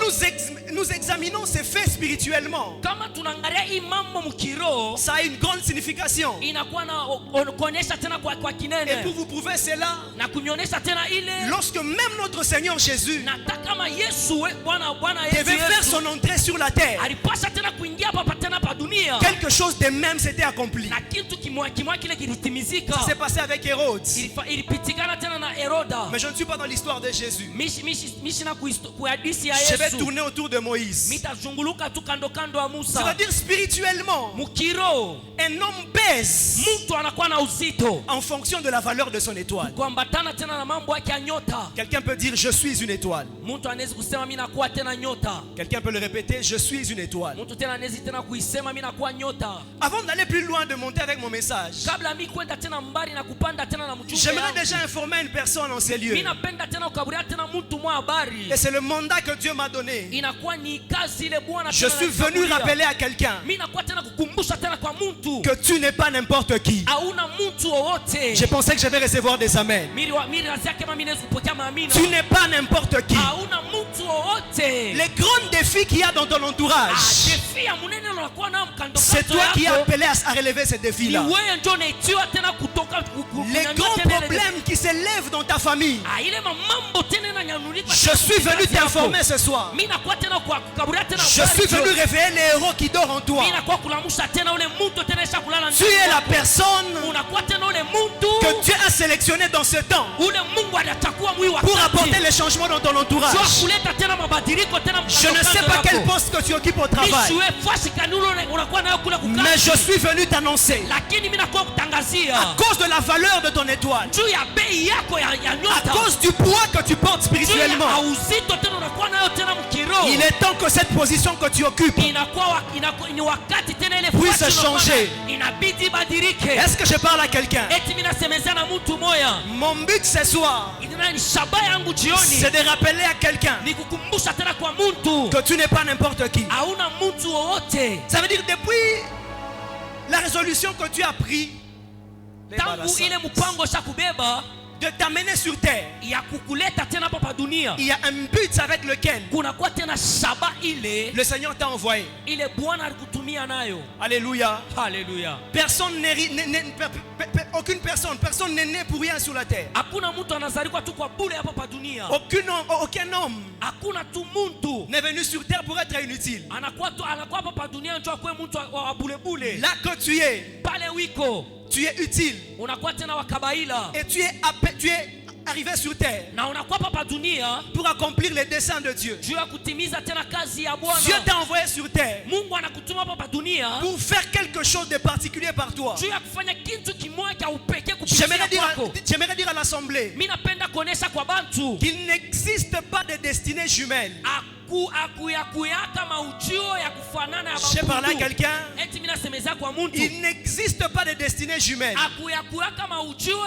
nous examinons ces faits spirituellement, Kama tunaangalia hii mambo mkiroho ça a une grande signification. inakuwa na kuonyesha tena kwa Et pour kinene vous prouver cela, na kunionyesha tena ile lorsque même notre Seigneur Jésus na kama Yesu Bwana devait faire Yesu son entrée sur la terre, alipasha tena kuingia hapa tena pa dunia quelque chose de même s'était accompli. na kitu kimwa kile kilitimizika. Ça s'est passé avec Hérode. Ilipitikana tena na Heroda. Mais je ne suis pas dans l'histoire de Jésus. Mishi na kuhadisi ya Je vais Yesu. tourner autour de Moïse. Mitazunguluka tu kando kando wa Musa. C'est-à-dire spirituellement, Mukiro un homme pèse mtu anakuwa na uzito en fonction de la valeur de son étoile. kuambatana tena na mambo yake ya nyota. Quelqu'un peut dire je suis une étoile. Mtu anaweza kusema mimi nakuwa tena nyota. Quelqu'un peut le répéter, je suis une étoile. Mtu tena anaweza tena kuisema mimi nakuwa nyota. Avant d'aller plus loin, de monter avec mon message, Kabla mimi kwenda tena mbali na kupanda tena na mjumbe. j'aimerais déjà informer une personne en ces lieux. Mimi napenda tena ukaburia tena mtu mwa habari. Et c'est le mandat que Dieu m'a donné. Inakuwa ni kazi ile Bwana Je suis venu rappeler à quelqu'un mimi nakuwa tena kukumbusha tena kwa mtu. que tu n'es pas n'importe qui. Hauna mtu wowote. Je pensais que je vais recevoir des amens. Miri yake mami naweza kupokea maamina. Tu n'es pas n'importe qui. Hauna mtu wowote. Les grands défis qu'il y a dans ton entourage, Defi ya munene unakuwa nao mkando c'est toi qui es appelé à relever ces Ni défis-là. wewe ndio unaitiwa tena kutoka Les grands problèmes qui s'élèvent dans ta famille, ile mambo tena inanyanyulika. je suis venu t'informer ce soir. Mimi nakuwa tena kwa kukaburia tena. Je suis venu réveiller les héros qui dorment en toi. Mimi nakuwa kulamusha tena ule mtu tena isha kulala Tu es la personne unakuwa tena ule mtu que Dieu a sélectionné dans ce temps ule Mungu atachukua mwi pour apporter les changements dans ton entourage. kuleta tena mabadiliko tena. Je ne sais pas quel poste que tu occupes au travail, unakuwa nayo kule kukaa. mais je suis venu t'annoncer, Lakini mimi nakuwa kutangazia à cause de la valeur de ton étoile, juu ya bei yako ya à nyota. cause du poids que tu portes spirituellement, Uzito tena unakuwa nayo tena mkiroho. il est temps que cette position que tu occupes Ni wakati tena ile puisse fasi unakuwa changer. na- inabidi badilike. Est-ce que je parle à quelqu'un? Eti mimi nasemezana mtu moya. Mon but ce soir, Ni shabaha yangu jioni c'est de rappeler à quelqu'un ni kukumbusha tena kwa mtu que tu n'es pas n'importe qui. hauna mtu wowote. Ça veut dire depuis la résolution que tu as prise Tangu ile mpango sha kubeba de t'amener sur terre, ya kukuleta tena hapa pa dunia, il y a un but avec lequel kunakuwa tena shaba ile le Seigneur t'a envoyé. ile Bwana alikutumia nayo. Alléluia. Haleluya. Personne aucune personne n'est né pour rien sur la terre. Hakuna mtu anazaliwa tu kwa bure hapa pa dunia. Aucun homme Hakuna tu mtu n'est venu sur terre pour être inutile. anakuwa hapa pa dunia ndio akwe mtu wa bure bure. Là que tu es, Pale wiko tu es utile. unakuwa tena wa kabaila. Et tu es arrivé sur terre na unakuwa hapa dunia pour accomplir les desseins de Dieu. juu ya kutimiza tena kazi ya Dieu Bwana. t'a envoyé sur terre Mungu anakutuma hapa dunia pour faire quelque chose de particulier par toi. juu ya kufanya kitu kimoja cha upekee kupitia J'aimerais dire à l'assemblée mimi napenda kuonesha kwa bantu qu'il n'existe pas de destinée jumelle. akuyaka maujio ya kufanana ya Je parle à quelqu'un. eti mimi nasemeza kwa mtu Il n'existe pas de destinée jumelle. akuyaka maujio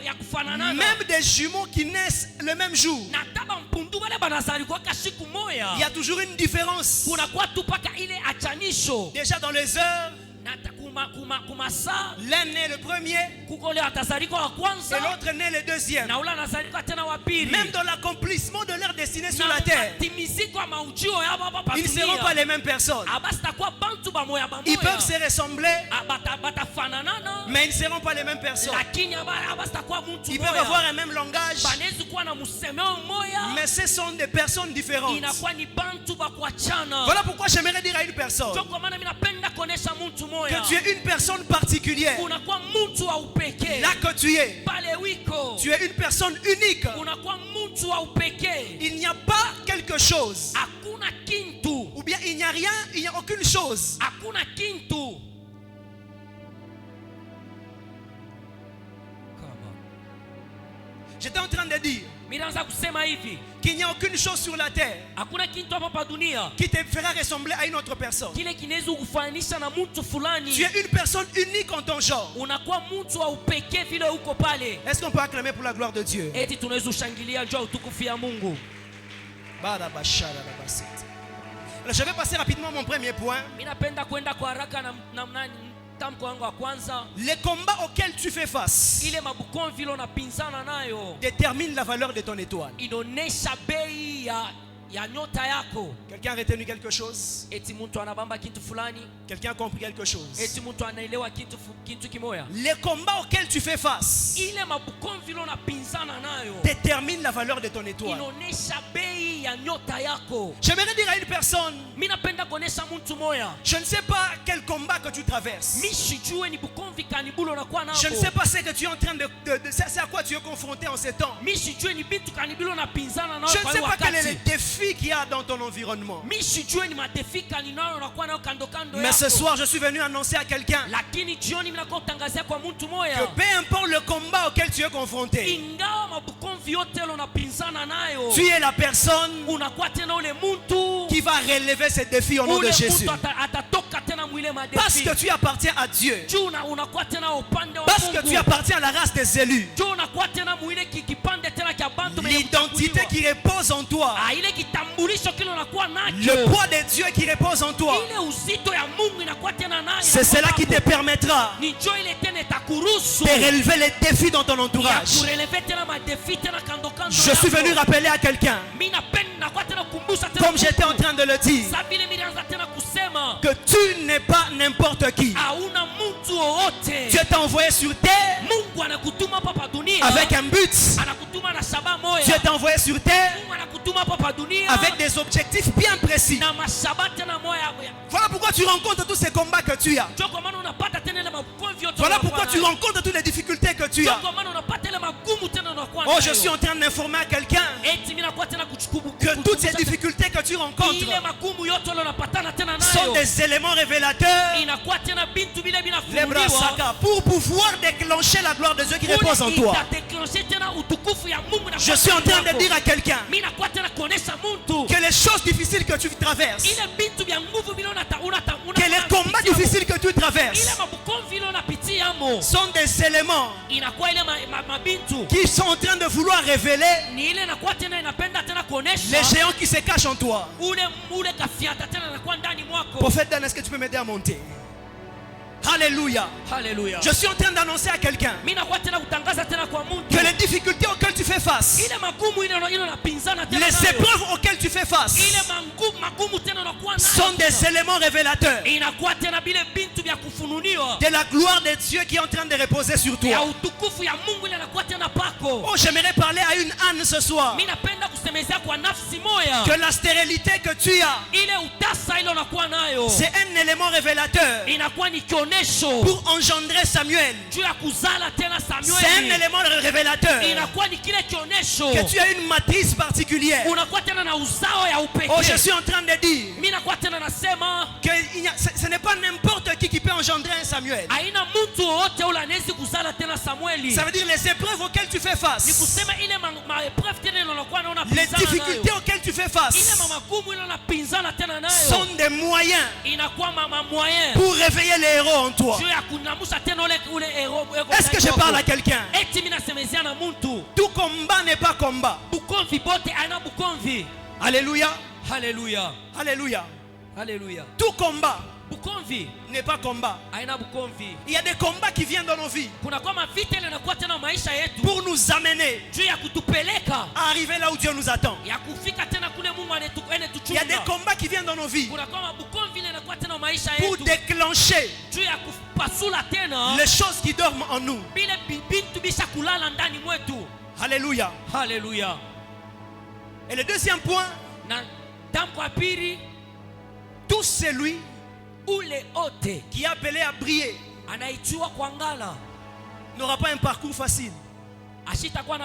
ya kufanana Même des jumeaux qui naissent le même jour. na taba mpundu wale banazalikuwa siku moja Il y a toujours une différence. kuna kwa tu paka ile achanisho Déjà dans les heures, na kumasa l'un naît le premier kuko le atazalikuwa wa et kwanza l'autre naît le deuxième. na ule anazalikuwa tena wa pili. Même dans l'accomplissement de leur destinée sur Na la terre, matimiziko ya maujio yao hapa pa ils ne seront dunia. pas les mêmes personnes. Abasitakuwa bantu bamoya Ils peuvent bamoya se ressembler, batafananana mais ils ne seront pas les mêmes personnes. lakini abasitakuwa mtu Ils peuvent avoir moya un même langage, banaweza kuwa na msemeo moya mais ce sont des personnes différentes. inakuwa ni bantu bakuachana. Voilà pourquoi j'aimerais dire à une personne Ndio kwa maana mimi napenda kuonesha mtu moya que tu es une personne particulière. unakuwa mtu wa upekee Là que tu es, pale wiko tu es une personne unique. unakuwa mtu wa upekee. Il n'y a pas quelque chose, Hakuna kintu, ou bien il n'y a rien, il n'y a aucune chose hakuna kintu. J'étais en train de dire Mimi naanza kusema hivi, qu'il n'y a aucune chose sur la terre hakuna kintu hapa pa dunia qui te fera ressembler à une autre personne. kile kinaweza kufananisha na mtu Tu fulani. es une personne unique en ton genre. Unakuwa mtu wa upekee vile uko pale. Est-ce qu'on peut acclamer pour la gloire de Dieu? Eti tunaweza ushangilia juu ya utukufu ya Mungu. Alors, je vais passer rapidement à mon premier point. Mimi napenda kwenda kwa haraka na tamko wangu wa kwanza. Les combats auxquels tu fais face Ile mabukonvi vile unapinzana nayo déterminent la valeur de ton étoile. inaonesha bei ya nyota yako. Quelqu'un a retenu quelque chose? Eti mtu anabamba kitu fulani, Quelqu'un a compris quelque chose? eti mtu anaelewa kitu kimoya. Les combats auxquels tu fais face Ile mabukonvi vile unapinzana nayo déterminent la valeur de ton étoile. inaonesha bei ya nyota yako. J'aimerais dire à une personne, Mimi napenda kuonesha mtu moya, je ne sais pas quel combat que tu traverses. mimi sijue ni bukonvi kanibulo unakuwa nako. Je ne sais pas ce que tu es en train de c'est à quoi tu es confronté en ces temps. Mimi sijue ni bitu kanibulo unapinzana nayo Je ne kwa sais hiyo pas quel est le wakati. défi qu'il y a dans ton environnement. Mimi sijue ni madefi kaninayo unakuwa nayo kando kando Mais ce yako. soir, je suis venu annoncer à quelqu'un Lakini jioni mimi nakuwa kutangazia kwa mtu que moya, peu importe le combat auquel tu es confronté, ingawa mabukonvi yote ile unapinzana nayo, tu es la personne unakuwa tena ule mtu qui va relever ces défis au nom de ule Jésus. mtu atatoka tena mwile Parce madefi. que tu appartiens à Dieu. Juu unakuwa tena upande wa Parce que Mungu. tu appartiens à la race des élus. Juu unakuwa tena mwile kipande tena cha bantu wenye L'identité kuchaguliwa. qui repose en toi. Ile kitambulisho kile unakuwa nacho. Le poids de Dieu qui repose en toi. Ile uzito ya Mungu inakuwa tena nayo. C'est cela qui te permettra ni njoo ile tena itakuruhusu de relever les défis dans ton ya entourage. kureleve tena madefi tena kando kando Je suis yako. venu rappeler à quelqu'un, Mimi napenda kwa tena kukumbusha tena comme j'étais en train de le dire, Sa vile nilianza tena kusema que tu n'es pas n'importe qui. hauna mtu wowote. Dieu t'a envoyé sur terre Mungu anakutuma hapa dunia avec un but. anakutuma na shabaha moja. Dieu t'a envoyé sur terre Mungu anakutuma hapa dunia avec des objectifs bien précis. na mashabaha tena moja. Voilà pourquoi tu rencontres tous ces combats que tu as. Ndio kwa maana unapata tena ile magonjwa yote. Voilà pourquoi tu rencontres toutes les difficultés que tu Ndio as. kwa maana unapata ile magumu tena unakuwa Oh, je suis en train d'informer à quelqu'un eti mimi nakuwa tena kuchukubu que toutes ces difficultés que tu rencontres ile magumu yote ile unapatana tena sont nayo des éléments révélateurs inakuwa tena bintu vile les vinafunguliwa brasaka, pour pouvoir déclencher la gloire de Dieu qui repose en toi. itadekloshe tena utukufu ya Mungu na Je suis en train de dire à quelqu'un mimi nakuwa tena kuonesha mtu que les choses difficiles que tu traverses, ile bintu vya nguvu vile que les combats difficiles que tu ile traverses mabukonvi vile unapitia mo sont des éléments inakuwa ile mabintu qui sont en train de vouloir révéler ni ile inakuwa tena inapenda tena kuonesha les géants qui se cachent en toi. ule kafiata tena inakuwa ndani mwako. Prophète Dan, est-ce que tu peux m'aider à monter? Alléluia. Haleluya. Je suis en train d'annoncer à quelqu'un Mimi nakuwa tena kutangaza tena kwa mtu que les difficultés auxquelles tu fais face, ile magumu ile unapinzana tena les nayo. épreuves auxquelles tu fais face, Ile magumu tena unakuwa nayo sont des éléments révélateurs inakuwa tena vile bintu vya kufununiwa de la gloire de Dieu qui est en train de reposer sur ya toi. utukufu ya Mungu ile inakuwa tena pako. Oh, j'aimerais parler à une âne ce soir. Mimi napenda kusemezea kwa nafsi moya Que la stérilité que tu as ile utasa ile unakuwa nayo nayo c'est un élément révélateur inakuwa ni kionesho pour engendrer Samuel. juu ya kuzala tena C'est un Samueli. élément révélateur Inakuwa ni kile kionesho que tu as une matrice particulière. unakuwa tena na uzao ya Oh, je upekee. suis en train de dire Mimi nakuwa tena nasema que ce n'est pas n'importe qui peut engendrer un Samuel. haina mtu wowote ule anawezi kuzala tena Samueli. Ça veut dire les épreuves auxquelles tu fais Ni face, kusema ile maépreuve tena ile unakuwa naona les pinzana difficultés nayo. auxquelles tu fais Ile face magumu ile unapinzana tena sont nayo des moyens inakuwa moyen pour réveiller les héros en toi. juu ya kunamusha tena ule hero. Est-ce que je parle à quelqu'un? Eti mimi nasemezea na mtu Tout combat n'est pas combat. bukonvi bote aina bukonvi. Alléluia. Haleluya, Alléluia. haleluya. Tout combat Bukonvi n'est pas combat. aina bukonvi. Il y a des combats qui viennent dans nos vies Kuna kwa mavita ile inakuwa tena maisha yetu pour nous amener juu ya kutupeleka à arriver là où Dieu nous attend. ya kufika tena kule Mungu Il y a des anetuchunga. combats qui viennent dans nos vies Kuna kwa bukonvi ile inakuwa tena maisha pour yetu déclencher juu ya kupasula tena les choses qui dorment en nous. bile bintu bisha kulala ndani mwetu. Alléluia. Haleluya. Et le deuxième point, Na tamko ya pili, tout celui ule ote qui est appelé à briller anaitiwa kwa ngala n'aura pas un parcours facile. ashitakuwa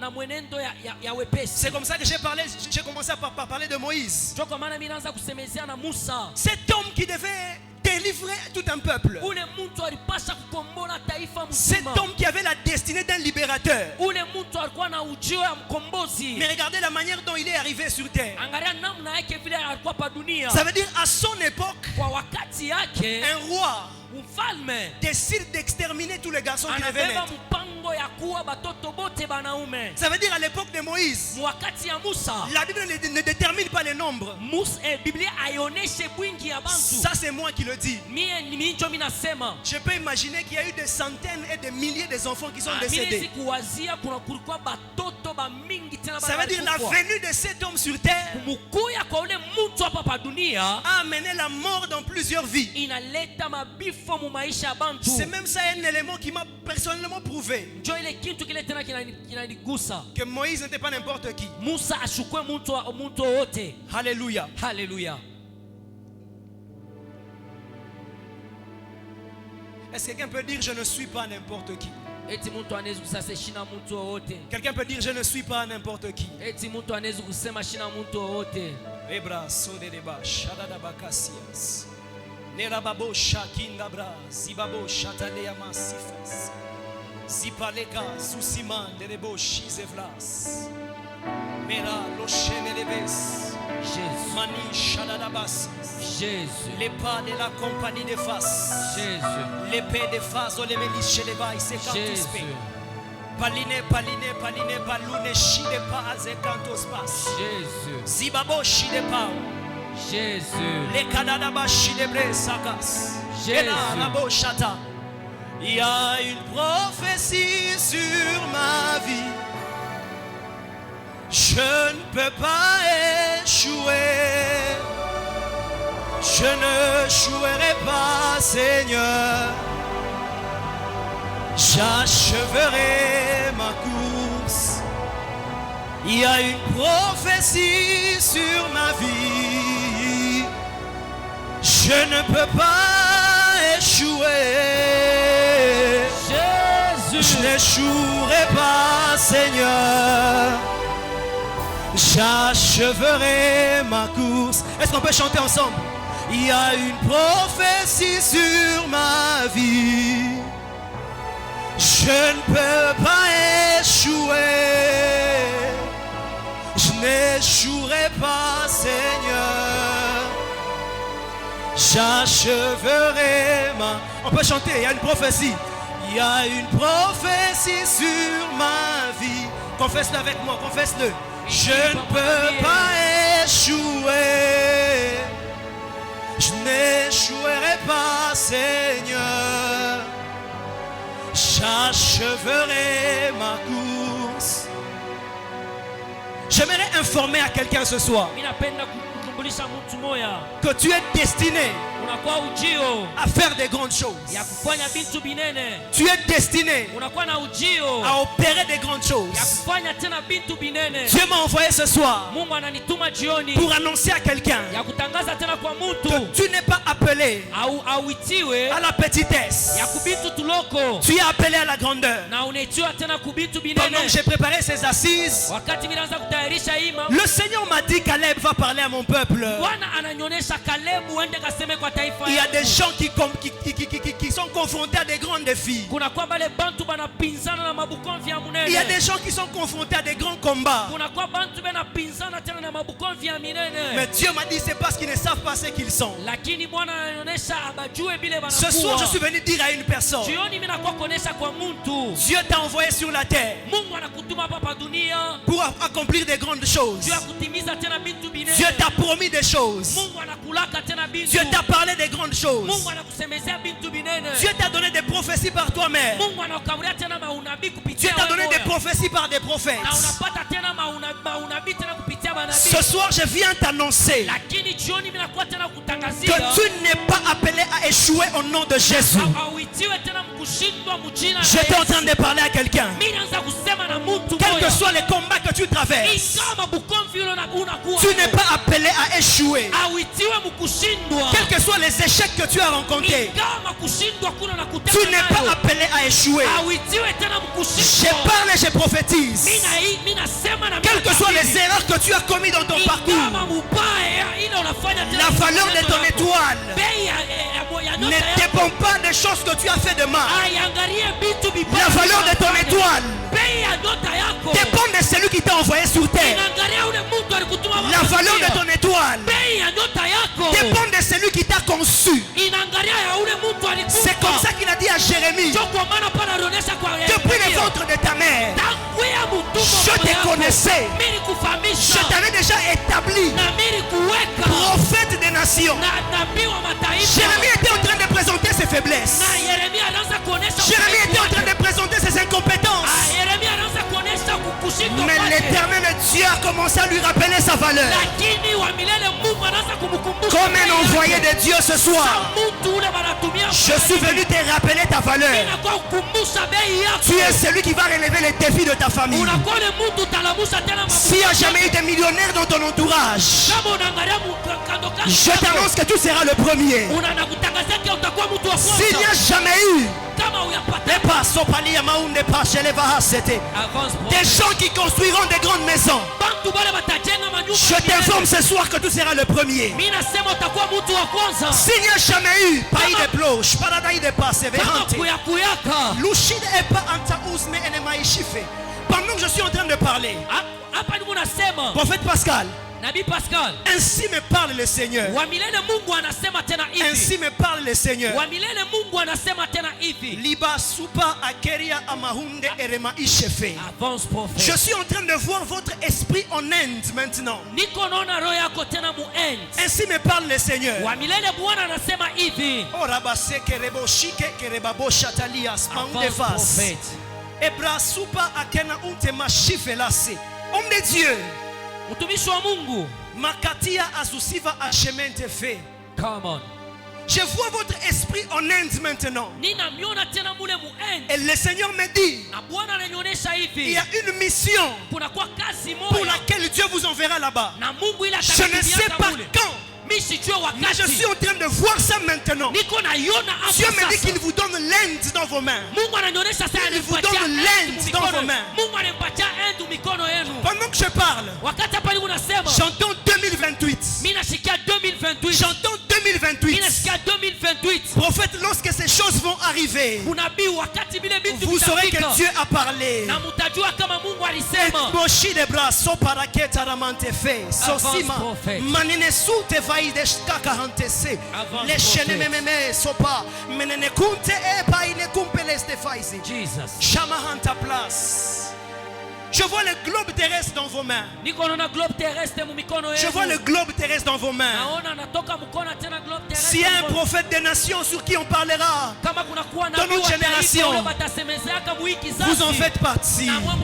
na mwenendo ya wepesi. C'est comme ça que j'ai commencé par parler de Moïse. Ndio kwa maana mimi naanza kusemezea na Musa. Cet homme qui devait délivrer tout un peuple. Ule mtu alipasha kukombola taifa Cet mzima. homme qui avait la destinée d'un libérateur. Ule mtu alikuwa na ujio ya mkombozi. Mais regardez la manière dont il est arrivé sur terre. Angalia namna yake vile alikuwa pa dunia. Ça veut dire à son époque, Kwa wakati yake un roi mfalme décide d'exterminer tous les garçons qui devaient anabeba naître. mpango ya kuwa batoto bote banaume. Ça veut dire à l'époque de Moïse, Mwakati ya Musa, la Bible ne détermine pas les nombres. Biblia aioneshe bwingi ya bantu. Ça c'est moi qui le dis. Mie njo minasema. Je peux imaginer qu'il y a eu des centaines et des milliers d'enfants qui sont Minezi décédés. kuwazia kuna kulikuwa batoto ba mingi tena Ça veut dire la venue de cet homme sur terre kumukuya kwa ule mtu hapa pa dunia a amené la mort dans plusieurs vies. inaleta mabifo mu maisha ya bantu. C'est même ça un élément qui m'a personnellement prouvé Njo ile kitu kile tena kinanigusa. que Moïse n'était pas n'importe qui. Musa ashukwe mtu wote. Alléluia. Haleluya. Est-ce que quelqu'un peut dire je ne suis pas n'importe qui? Eti mtu anaweza kusema shina mtu wote. Quelqu'un peut dire je ne suis pas n'importe qui. Eti mtu anaweza kusema shina mtu wote. Ebra sode deba shadada bakasias. Nera babo shakinda bra zibabo shatalea masifas. Zipalega zusiman derebo shizevlas. Mera lochene lebes. Jésus. Mani shadada bas. Jésus. Les pas de la compagnie de face. Jésus. L'épée de face, on les met chez les bails, c'est quand Jésus. Paline, balune, chi de pas, c'est quand on se passe. Jésus. Zibabo, chi de pas. Jésus. Les Canada, chi de bre, sakas. Jésus. Et là, la beau chata. Il y a une prophétie sur ma vie. Je ne peux pas échouer. Je ne jouerai pas, Seigneur. J'acheverai ma course. Il y a une prophétie sur ma vie. Je ne peux pas échouer. Jésus. Je n'échouerai pas, Seigneur. J'acheverai ma course. Est-ce qu'on peut chanter ensemble? Il y a une prophétie sur ma vie. Je ne peux pas échouer. Je n'échouerai pas, Seigneur. J'acheverai ma... On peut chanter, il y a une prophétie. Il y a une prophétie sur ma vie. Confesse-le avec moi, confesse-le. Je ne peux pas échouer. Je n'échouerai pas, Seigneur. J'acheverai ma course. J'aimerais informer à quelqu'un ce soir. Minapenda kutambulisha mtu moya que tu es destiné unakuwa ujio à faire des grandes choses. ya kufanya vitu binene, Tu es destiné unakuwa na ujio à opérer des grandes ya choses. kufanya tena vitu binene. Dieu m'a envoyé ce soir Mungu ananituma jioni pour annoncer à quelqu'un ya kutangaza tena kwa mtu que tu n'es pas appelé au auitiwe à la petitesse. ya kubitu tuloko Tu es appelé à la grandeur. na unaitiwa tena kubitu Pendant binene. que j'ai préparé ces assises, Wakati nilianza kutayarisha hii mambo, le Seigneur m'a dit Caleb va parler à mon peuple. Bwana ananionyesha Kalebu uende kaseme kwa taifa Il y a yangu. des gens qui sont confrontés à des grands défis. Kuna kwa bale bantu banapinzana na mabukonvi ya Il y a munene. des gens qui sont confrontés à des grands combats. Kuna kwa bantu banapinzana tena na mabukonvi ya minene. Mais Dieu m'a dit c'est parce qu'ils ne savent pas ce qu'ils sont. Lakini Bwana ananionyesha abajue bile Ce soir, je suis banakuwa. venu dire à une personne, Jioni mimi nakuwa kuonesha kwa mtu. Dieu t'a envoyé sur la terre Mungu anakutuma hapa pa dunia. pour accomplir des grandes choses. Juu ya kutimiza tena vitu binene. Dieu t'a promis des choses. Mungu anakulaka tena vitu. Dieu t'a parlé des grandes choses. Mungu anakusemezea vitu binene. Dieu t'a donné des prophéties par toi-même. Mungu anakukaburia tena maunabii Dieu kupitia t'a wewe donné des moya. prophéties par des prophètes. Na unapata tena maunabii tena kupitia manabii. Ce soir, je viens t'annoncer Lakini jioni mimi nakuwa tena que kutangazia tu n'es pas appelé à échouer au nom de Jésus. auitiwe tena mkushindwa mjina la J'étais en train Yesu. de parler à quelqu'un. Mimi naanza kusema na mtu Quels que moya. soient les combats que tu traverses, Ingawa mabukomvi unakuwa. tu n'es pas appelé à échouer. Auitiwe mkushindwa. Quels que soient les échecs que tu as rencontrés, Ingawa makushindwa kuna na tu kutana n'es pas nayo. appelé à échouer. Auitiwe tena Je mkushindwa. parle et je prophétise. Mimi nasema na Quelles que soient les natabiri. erreurs que tu as commises dans ton parcours, Ingawa mubaya ile unafanya tena la valeur de kitendo ton yako. étoile Bei ya ne nyota yako. dépend pas des choses que tu as fait de mal. Aiangalie vitu vibaya. La valeur de ton unafanya. étoile Bei ya nyota yako. dépend de celui qui t'a envoyé sur terre. Inaangalia ule mtu alikutuma La hapa valeur de dunia. ton étoile Bei ya nyota yako. dépend de celui qui t'a conçu. Inaangalia ya ule mtu alikufa. C'est comme ça qu'il a dit à Jérémie, Ndio kwa maana pana alionyesha kwa depuis le Yeremia. ventre de ta mère, Tanguia mtumbo je wa te yako. connaissais. Mimi nikufahamisha. Je t'avais déjà établi Na mimi nikuweka. prophète des nations. Na nabii wa mataifa. Jérémie était en train de présenter ses faiblesses. Na Yeremia anaanza kuonesha Jérémie udhaifu était en wake. train de présenter ses incompétences. Yeremia anaanza kuonesha kukushindwa Mais kwake. l'éternel Dieu a commencé à lui rappeler sa valeur. Lakini wa milele Mungu anaanza kumkumbusha. Comme un envoyé de Dieu ce soir, Mtu ule banatumia. je suis venu te rappeler ta valeur. Inakuwa kukumbusha bei yako. Tu es celui qui va relever les défis de ta famille. Unakuwa ule mtu utalamusha tena mambo. S'il n'y a jamais eu de millionnaires dans ton entourage, Kama unaangalia kando kando. je t'annonce que tu seras le premier. Unanakutangazia kia utakuwa mtu wa S'il n'y kwanza. a jamais eu Kama uyapata. des pasopali ya maunde pachele vahasete, Avance pour. des gens qui construiront des grandes maisons, Bantu bale batajenga manyumba. je t'informe ce soir que tu seras le premier. Mimi nasema utakuwa mtu wa kwanza. S'il n'y a jamais eu pays de bloche, paradis de Kama persévérante, kuyakuyaka. Lushid est pas anta ousme enemaishife. Pendant que je suis en train de parler, Hapa ndipo nasema. prophète Pascal, Nabii Pascal. ainsi me parle le Seigneur. Wa milele Mungu anasema tena hivi. Ainsi me parle le Seigneur. Wa milele Mungu anasema tena hivi. Liba supa akeria amahunde erema ishefe. Avance prophète. Je suis en train de voir votre esprit en Inde maintenant. Niko naona roho yako tena muend. Ainsi me parle le Seigneur. Wa milele Bwana anasema hivi. Oh rabase kerebo shike kerebabo shatalias maunde Avance fas. prophète. Ebra supa akena unte mashife lase. Homme de Dieu, Mtumishi wa Mungu. makatia azusiva achemente fe. Come on. Je vois votre esprit en Inde maintenant. Ninamiona tena mule muend. Et le Seigneur me dit, Na Bwana ananionyesha il hivi. y a une mission Kuna kwa kazi pour moja. laquelle Dieu vous enverra là-bas. Na Mungu ila Je ne sais pas quand, Mimi sijue mais je suis wakati. en train de voir ça maintenant. Niko naiona hapa Dieu me dit sasa. qu'il vous donne l'Inde dans vos mains. Mungu ananionyesha sasa Il vous anipatia donne endu l'Inde dans mikono. vos mains. Mungu anipatia endu mikono yenu. Pendant que je parle, Wakati hapa niko nasema. j'entends 2028. Mimi nasikia 2028. J'entends Mimi 2028. nasikia 2028. Prophète, lorsque ces choses vont arriver, Unabii wakati vile vitu vous saurez que vitafika. Dieu a parlé. Na mtajua kama Mungu alisema. Moshi de bras, so paraketa ramante fe, sosima, prophète. manene sute vai de shkaka hantese, Avance, les chaînes prophète. mememe sopa, menene kunte e pa ine kumpeles de faizi. Jesus. Shama hanta place. Je vois le globe terrestre dans vos mains. Niko naona globe terrestre mu mikono Je vois yenu. le globe terrestre dans vos mains. Naona natoka mkono tena globe terrestre. S'il y a un prophète des nations sur qui on parlera, kama kunakuwa Dans nabii notre wa taifa génération, ule batasemezeaka mu hii kizazi, vous en faites partie. na mwa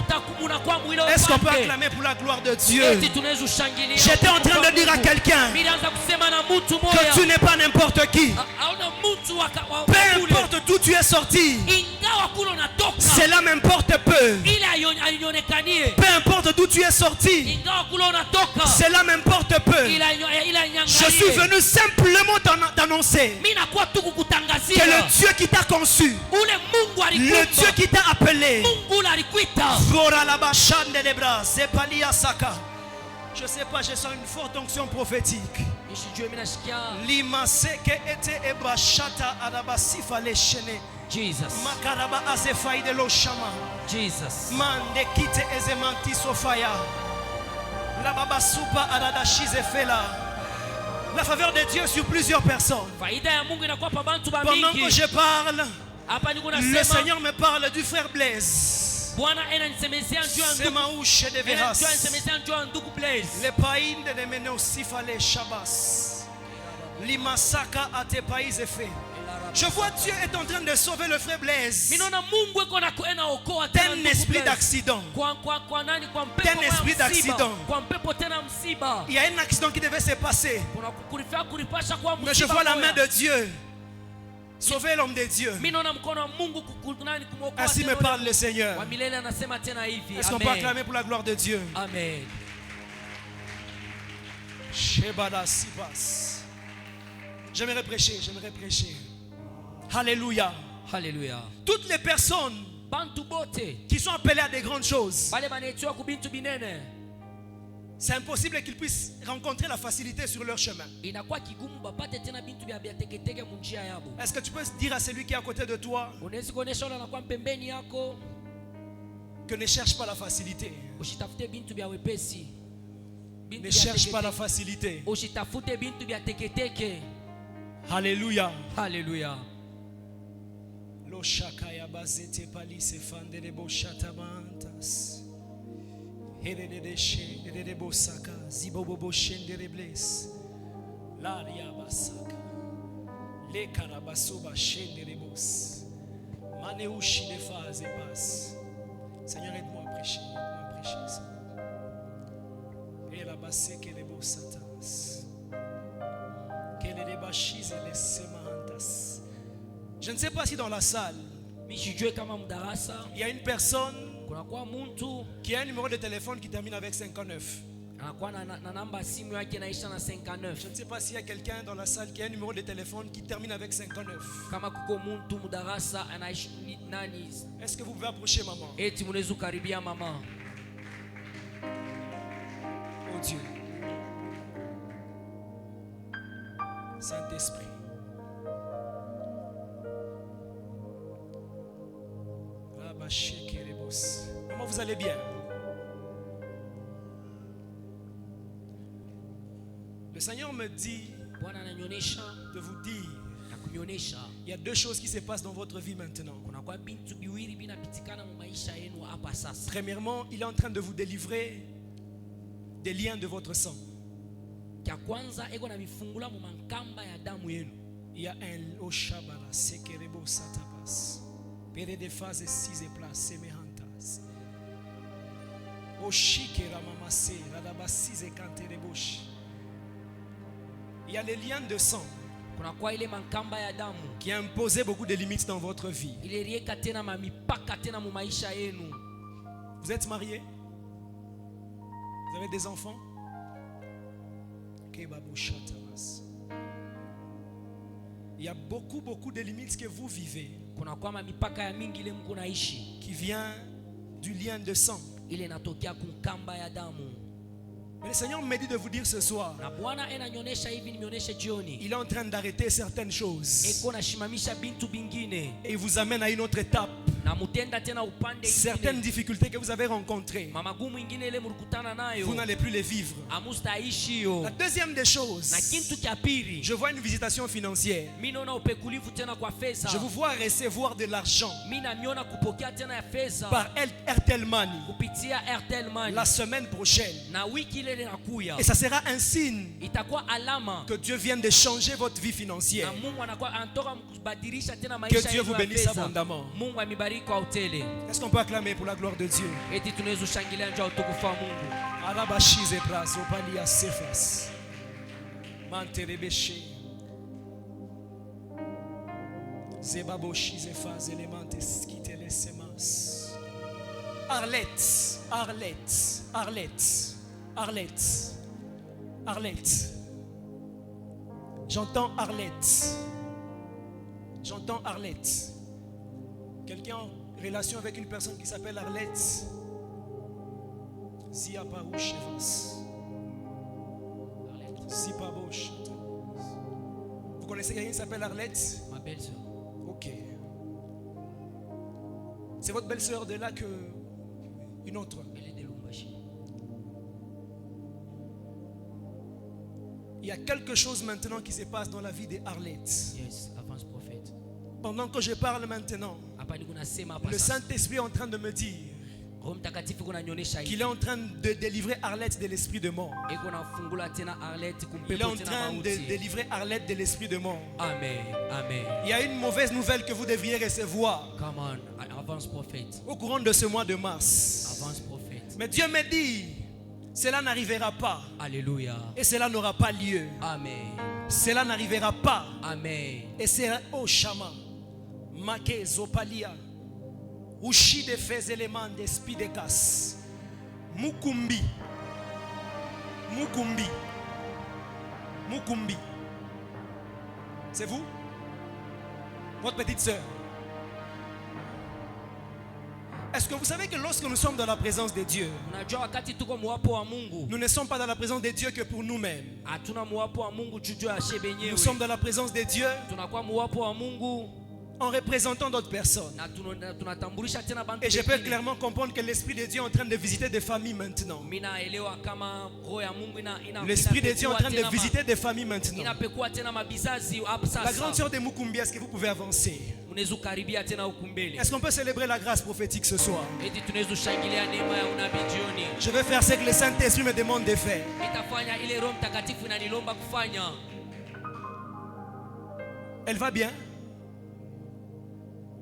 munakuwa mwile Est-ce qu'on peut upande. acclamer pour la gloire de Dieu? Eti tunaweza ushangilia. J'étais en train de dire à quelqu'un Nilianza kusema na mtu que moja. tu n'es pas n'importe qui. Hauna mtu wa Peu kule. importe d'où tu es sorti, Ingawa kule unatoka. cela m'importe peu. Ile aionekanie. Peu importe d'où tu es sorti, Ingawa kule unatoka. cela m'importe peu. Ila Je suis venu simplement t'annoncer Mimi nakuwa tu que kukutangazia. le Dieu qui t'a conçu, Ule Mungu le alikupa. Dieu qui t'a appelé, Mungu ule alikuita. je ne sais pas, je sens une forte onction prophétique. Nishijue mimi nashikia Limaseke ete ebashata arabasifa leshene. Jesus. Makaraba azefai de loshama. Jesus. Mande kite ezemanti sofaya. La baba supa aradashize fela. La faveur de Dieu sur plusieurs personnes. Faida ya Mungu inakuwa pa bantu ba Pendant que mingi. je parle, Hapa niko le nasema Seigneur me parle du frère Blaise. Bwana ananisemezea njoo ya C'est ndugu. maouche de veras. Njoo ananisemezea njoo ya ndugu Blaze. Le païn de nemene osifa le shabas. Limasaka a tes pays fait. Je vois Dieu est en train de sauver le frère Blaise Minaona Mungu eko na okoa tena d'un ndugu esprit Blaze. d'accident. Kwa nani? Kwa mpepo D'un wa esprit msiba. d'accident. Kwa mpepo tena msiba. Il y a un accident qui devait se passer. Kuna kulipasha kwa msiba. Mais je vois la main moya. de Dieu sauver l'homme de Dieu. Mimi naona mkono wa Mungu nani kumwokoa. Ainsi tena me parle ule- le Seigneur. Wa milele anasema tena hivi. Est-ce qu'on peut Amen. acclamer pour la gloire de Dieu? Amen. Shebada Sipas. J'aimerais prêcher. Alléluia. Hallelujah. Toutes les personnes Bantu bote qui sont appelées à des grandes choses, bale banaitwa kubintu binene c'est impossible qu'ils puissent rencontrer la facilité sur leur chemin. inakuwa kigumu bapate tena bintu bya teketeke munjia yabo. Est-ce que tu peux dire à celui qui est à côté de toi Unaweza kuonesha ule anakuwa pembeni yako, que ne cherche pas la facilité? usitafute bintu bya wepesi. Bintu Ne bya cherche pas la teketeke. facilité. Usitafute bintu bya teketeke. Alléluia. Hallelujah. Lo shakaya bazete pali se fande de bo shatabantas. Hedede she hedede bo saka zibobo bo shendere bles. La ria basaka. Le karabasoba shendere bos. Maneushi de phase passe. Seigneur, aide-moi à prêcher. Et la basse que les beaux satans. Que les bachis et les semantas. Je ne sais pas si dans la salle, Mishijue kama mdarasa il y a une personne kunakuwa muntu qui a un numéro de téléphone qui termine avec 59. anakuwa na namba ya simu yake naisha na Je 59. ne sais pas s'il y a quelqu'un dans la salle qui a un numéro de téléphone qui termine avec 59. Kama kuko muntu mdarasa anaishi nani, Est-ce que vous pouvez approcher maman? eti mnaweza kukaribia mama. Oh Dieu. Saint-Esprit. Maman, vous allez bien? Le Seigneur me dit Bwana ananionyesha de vous dire, na kunionyesha il y a deux choses qui se passent dans votre vie maintenant. kunakuwa bintu biwili binapitikana mu maisha yenu hapa sasa. Premièrement, il est en train de vous délivrer des liens de votre sang. Kya kwanza eko na mifungula mu mankamba ya damu yenu. Il y a un Oshabala, Sekerebo Satapas, Pere de Phase 6 et Place, Semehantas, Oshikera Mamase, Radabassis et Kanterebosh. Il y a les liens de sang Kunakuwa ile mankamba ya damu qui a imposé beaucoup de limites dans votre vie. ilirieka tena mamipaka tena mu maisha yenu. Vous êtes marié? Vous avez des enfants? Kebabu Shatamas. Il y a beaucoup de limites que vous vivez Kunakuwa mamipaka ya mingi ile mko naishi qui vient du lien de sang. ile natokea kunkamba ya damu. Mais le Seigneur me dit de vous dire ce soir, Na Bwana enanyonyesha hivi nionyeshe jioni. il est en train d'arrêter certaines choses Eko na shimamisha bintu bingine et il vous amène à une autre étape na na mutenda tena upande certaines ingine difficultés que vous avez rencontrées, mamagumu ingine ile mlikutana nayo vous n'allez plus les vivre. amustaishi yo. La deuxième des choses, Na kintu cha pili je vois une visitation financière. mimi naona upekulivu tena kwa pesa. Je vous vois recevoir de l'argent Mimi namiona kupokea tena ya pesa par Airtel Money kupitia Airtel Money la semaine prochaine. na wiki ile inakuya Et ça sera un signe itakuwa alama que Dieu vient de changer votre vie na financière. Mungu anakuwa anatoka kubadilisha tena Que maisha Dieu yenu vous ya bénisse pesa. abondamment. Mungu amibariki kwa utele. Est-ce qu'on peut acclamer pour la gloire de Dieu? Eti tunaweza kushangilia njoo utukufu wa Mungu. Arabashize brazo palia sefas. Manterebeshe. Zebaboshize faz elementes kitele semas. Arlette, Arlette, Arlette, Arlette, Arlette. J'entends Arlette. J'entends Arlette. Quelqu'un en relation avec une personne qui s'appelle Arlette. Si Aparouche Si Pabouche. Vous connaissez quelqu'un qui s'appelle Arlette? Ma belle-sœur. Ok. C'est votre belle-sœur de là que une autre. Elle est de Lumbashi. Il y a quelque chose maintenant qui se passe dans la vie de Arlette. Yes, avance prophète. Pendant que je parle maintenant, Hapa niko nasema hapa le sasa. Saint-Esprit est en train de me dire Roho Mtakatifu kuna nionyesha qu'il hivi. est en train de délivrer Arlette de l'esprit de mort. Eko nafungula tena Arlette Il est kumpepo en tena train de mauti. délivrer Arlette de l'esprit de mort. Amen. Amen. Il y a une mauvaise nouvelle que vous devriez recevoir Come on, avance prophète. au courant de ce mois de mars. Avance prophète. Mais Dieu me dit, cela n'arrivera pas Alléluia. et cela n'aura pas lieu. Amen. Cela n'arrivera pas Amen. et c'est au Shama. Make Zopalia. Ushi de fez éléments d'esprit de casse. Mukumbi. Mukumbi. Mukumbi. C'est vous? Votre petite sœur. Est-ce que vous savez que lorsque nous sommes dans la présence de Dieu, Unajua wakati tuko muwapo wa Mungu, nous ne sommes pas dans la présence de Dieu que pour nous-mêmes. hatuna muwapo wa Mungu juu ya shebenyewe. Nous sommes dans la présence de Dieu Tunakuwa muwapo wa Mungu en représentant d'autres personnes. na tunatambulisha tena bantu. Et je peux wengine. clairement comprendre que l'Esprit de Dieu est en train de visiter des familles maintenant. Mimi naelewa kama roho ya Mungu L'Esprit de Dieu est en train de tena visiter des familles maintenant. inapekua tena mabizazi hapo La grande sasa. sœur de Mukumbi, est-ce que vous pouvez avancer? Unaweza karibia tena huku mbele. Est-ce qu'on peut célébrer la grâce prophétique ce soir? Eti tunaweza kushangilia neema ya unabii jioni. Je vais faire ce que le Saint-Esprit me demande de faire. Nitafanya ile Roho Mtakatifu inanilomba kufanya. Elle va bien?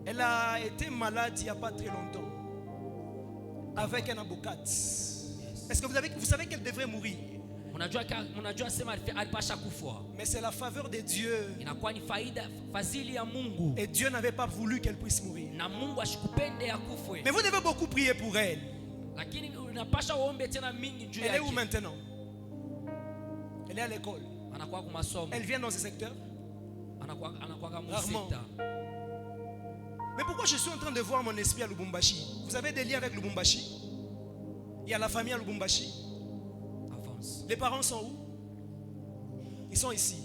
Elle a été malade il n'y a pas très longtemps. Avec un avocat. Est-ce que vous savez qu'elle devrait mourir? Unajua sema alipasha kufa. Mais c'est la faveur de Dieu. Inakuwa ni faida fadhili ya Mungu. Et Dieu n'avait pas voulu qu'elle puisse mourir. Na Mungu ashikupende akufwe. Mais vous devez beaucoup prier pour elle. Lakini unapasha uombe tena mingi juu Elle est où yake. maintenant? Elle est à l'école. Anakuwa kwa masomo. Elle vient dans ce secteur? Anakuwa kama Rarement. msekta. Mais pourquoi je suis en train de voir mon esprit à Lubumbashi? Vous avez des liens avec Lubumbashi? Il y a la famille à Lubumbashi. Avance. Les parents sont où? Ils sont ici.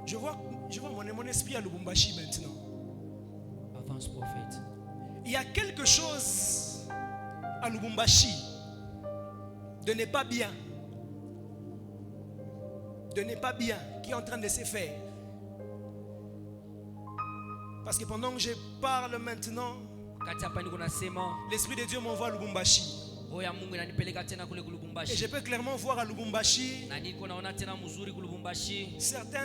Je vois mon esprit à Lubumbashi maintenant. Avance prophète. Il y a quelque chose à Lubumbashi de ne pas bien. De ne pas bien qui est en train de se faire. Parce que pendant que je parle maintenant, Wakati hapa niko nasema l'Esprit de Dieu m'envoie à Lubumbashi. roho ya Mungu inanipeleka tena kule Et je Lubumbashi. peux clairement voir à Lubumbashi Na niko naona tena mzuri ku Lubumbashi. certaines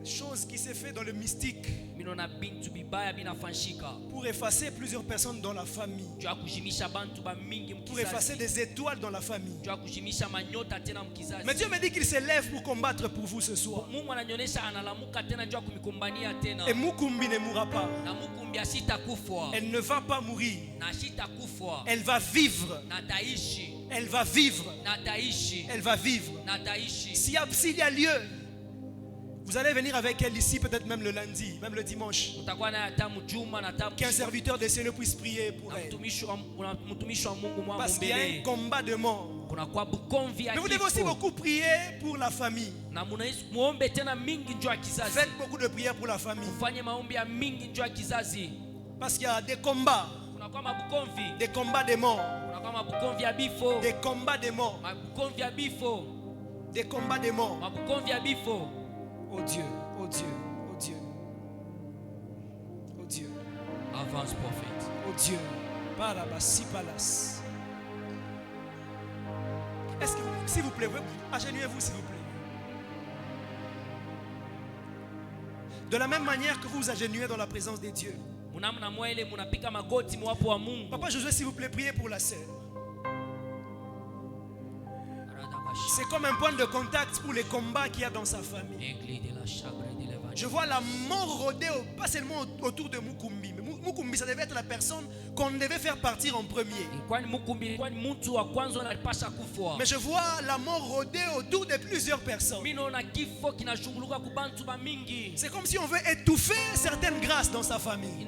choses qui se fait dans le mystique Mimi naona bintu bibaya binafanshika. pour effacer plusieurs personnes dans la famille, Juu ya kujimisha bantu ba mingi pour effacer mkizazi. des étoiles dans la famille. Juu ya kujimisha manyota tena mkizazi. Mais Dieu me dit qu'il se lève pour combattre pour vous ce soir. Mungu ananionyesha analamuka tena juu ya kumikumbania tena. Et Mukumbi ne mourra pas. Na Mukumbi asitakufa. Elle ne va pas mourir. Na asitakufa. Elle va vivre. Na taishi. Elle va vivre. Na taishi. Elle va vivre. Na taishi. S'il y a lieu, vous allez venir avec elle ici, peut-être même le lundi, même le dimanche. Utakuwa na tamu juma na tamu. Qu'un serviteur de Seigneur puisse prier pour Na elle. mtumishi wa Mungu Parce qu'il y a un mwamumbele. combat de mort. kunakuwa bukomvi ya Mais vous devez aussi kifo. beaucoup prier pour la famille. Na muombe tena mingi njoo ya kizazi. Faites beaucoup de prières pour la famille. Fanye maombi ya mingi njoo ya kizazi. Parce qu'il y a des combats. Kunakuwa mabukomvi. Des combats de mort. Kunakuwa mabukomvi ya bifo. Des combats de mort. Mabukomvi ya bifo. Des combats de mort. Mabukomvi ya bifo. Oh Dieu, oh Dieu, oh Dieu. Oh Dieu. Avance prophète. Oh Dieu. Parabasi palas. Est-ce que, s'il vous plaît, agenouillez-vous s'il vous plaît. De la même manière que vous vous agenouillez dans la présence de Dieu. Munamna mwele munapika magoti mwapo wa Mungu. Papa Josué, s'il vous plaît, priez pour la sœur. C'est comme un point de contact pour les combats qu'il y a dans sa famille. Je vois la mort rôder, pas seulement autour de Mukumbi. Mais Mukumbi, ça devait être la personne qu'on devait faire partir en premier. Mais je vois la mort rôder autour de plusieurs personnes. C'est comme si on veut étouffer certaines grâces dans sa famille.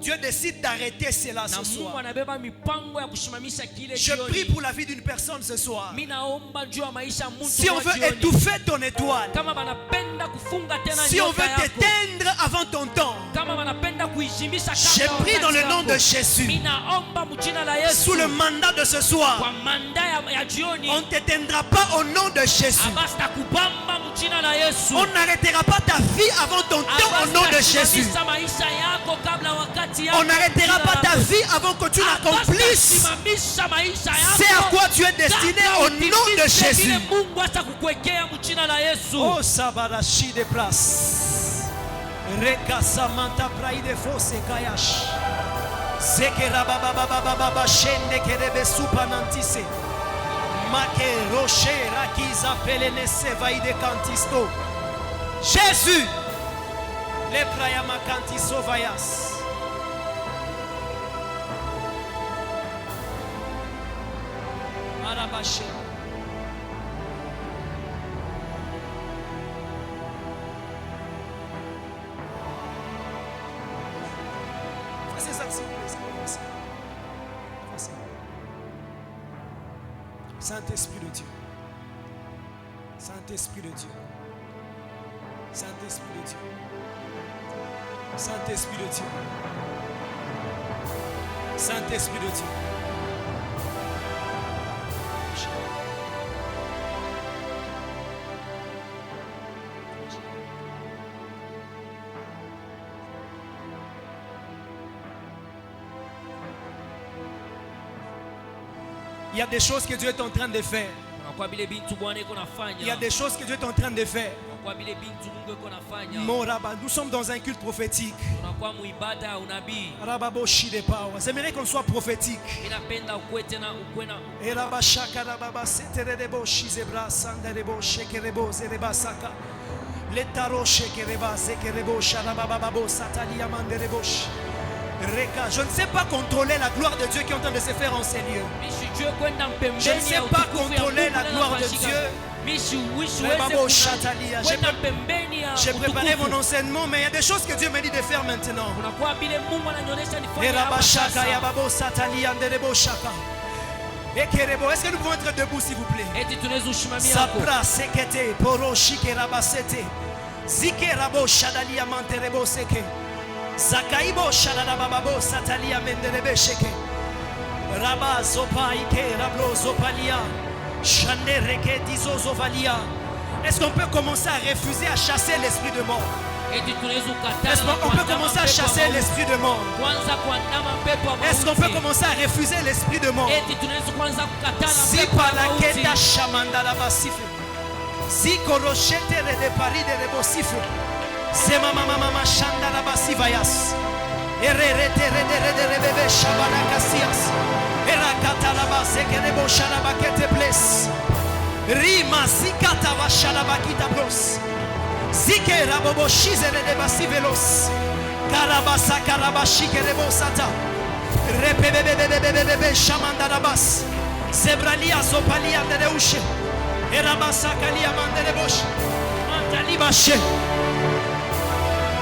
Dieu décide d'arrêter cela ce soir. Je prie pour la vie d'une personne ce soir. Si on veut étouffer ton étoile, si on veut t'éteindre avant ton temps, j'ai pris dans le nom de Jésus, sous le mandat de ce soir, on ne t'éteindra pas au nom de Jésus. On n'arrêtera pas ta vie avant ton temps au nom de Jésus. On n'arrêtera pas ta vie avant que tu l'accomplisses. C'est à quoi tu es destiné au nom de Jésus. Oh Sabarashi de place. Reka Samantha Praide Fosse Kayash. Sekera Baba Baba Baba Shende Kerebe Supanantise. Make Rocher Rakiza Pelenese Vaide Cantisto. Jésus. Le Prayama Cantiso Vayas. Arabaché. C'est ça, s'il vous plaît, c'est ça. Saint-Esprit de Dieu. Saint-Esprit de Dieu. Saint-Esprit de Dieu. Saint-Esprit de Dieu. Saint-Esprit de Dieu. Il y a des choses que Dieu est en train de faire. Il y a des choses que Dieu est en train de faire. Moraba, nous sommes dans un culte prophétique. J'aimerais qu'on soit prophétique. Je ne sais pas contrôler la gloire de Dieu qui est en train de se faire en ces lieux. Je ne sais pas contrôler la gloire de Dieu. J'ai préparé mon enseignement, mais il y a des choses que Dieu me dit de faire maintenant. Est-ce que nous pouvons être debout, s'il vous plaît? Sapra sekete poroshike rabasete zikerabo shadalia manterebo seke zakaibo shadababo satalia menderebe sheke raba zopaike rablo zopalia chandereke dizozovalia. Est-ce qu'on peut commencer à refuser à chasser l'esprit de mort? Est-ce qu'on peut commencer à chasser l'esprit de mort? Est-ce qu'on peut commencer à refuser l'esprit de mort? Si par la keta shamanda la basife, si koroshete de Paris de rebosife, c'est mama shanda la basivayas, ererete de rebebe shabana kasias, erakata la base que rebo shalabakete bles, rima zikata va shalabakita blos. Zike rabobo shizere de basivelos. Karabasa karabashike rebosata. Repebebebebebebe shamanda rabas. Zebralia zopalia de reushe. Erabasa kalia mandere bosh. Mantalibache.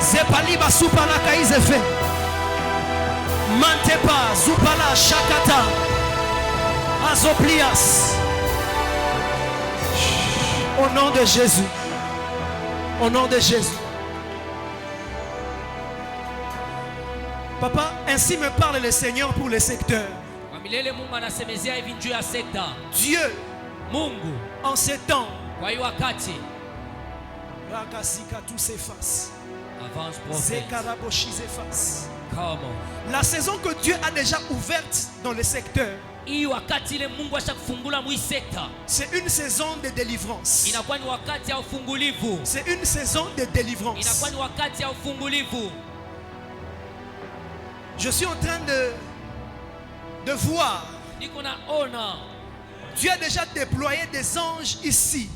Zepaliba supala kaizefe. Mantepa, Zupala, Shakata, Azoplias. Au nom de Jésus. Au nom de Jésus. Papa, ainsi me parle le Seigneur pour le secteur. Dieu, en ces temps, Rakasika tout s'efface. Zekaraboshi s'efface. La saison que Dieu a déjà ouverte dans le secteur, c'est une saison de délivrance. C'est une saison de délivrance. Je suis en train de voir. Dieu a déjà déployé des anges ici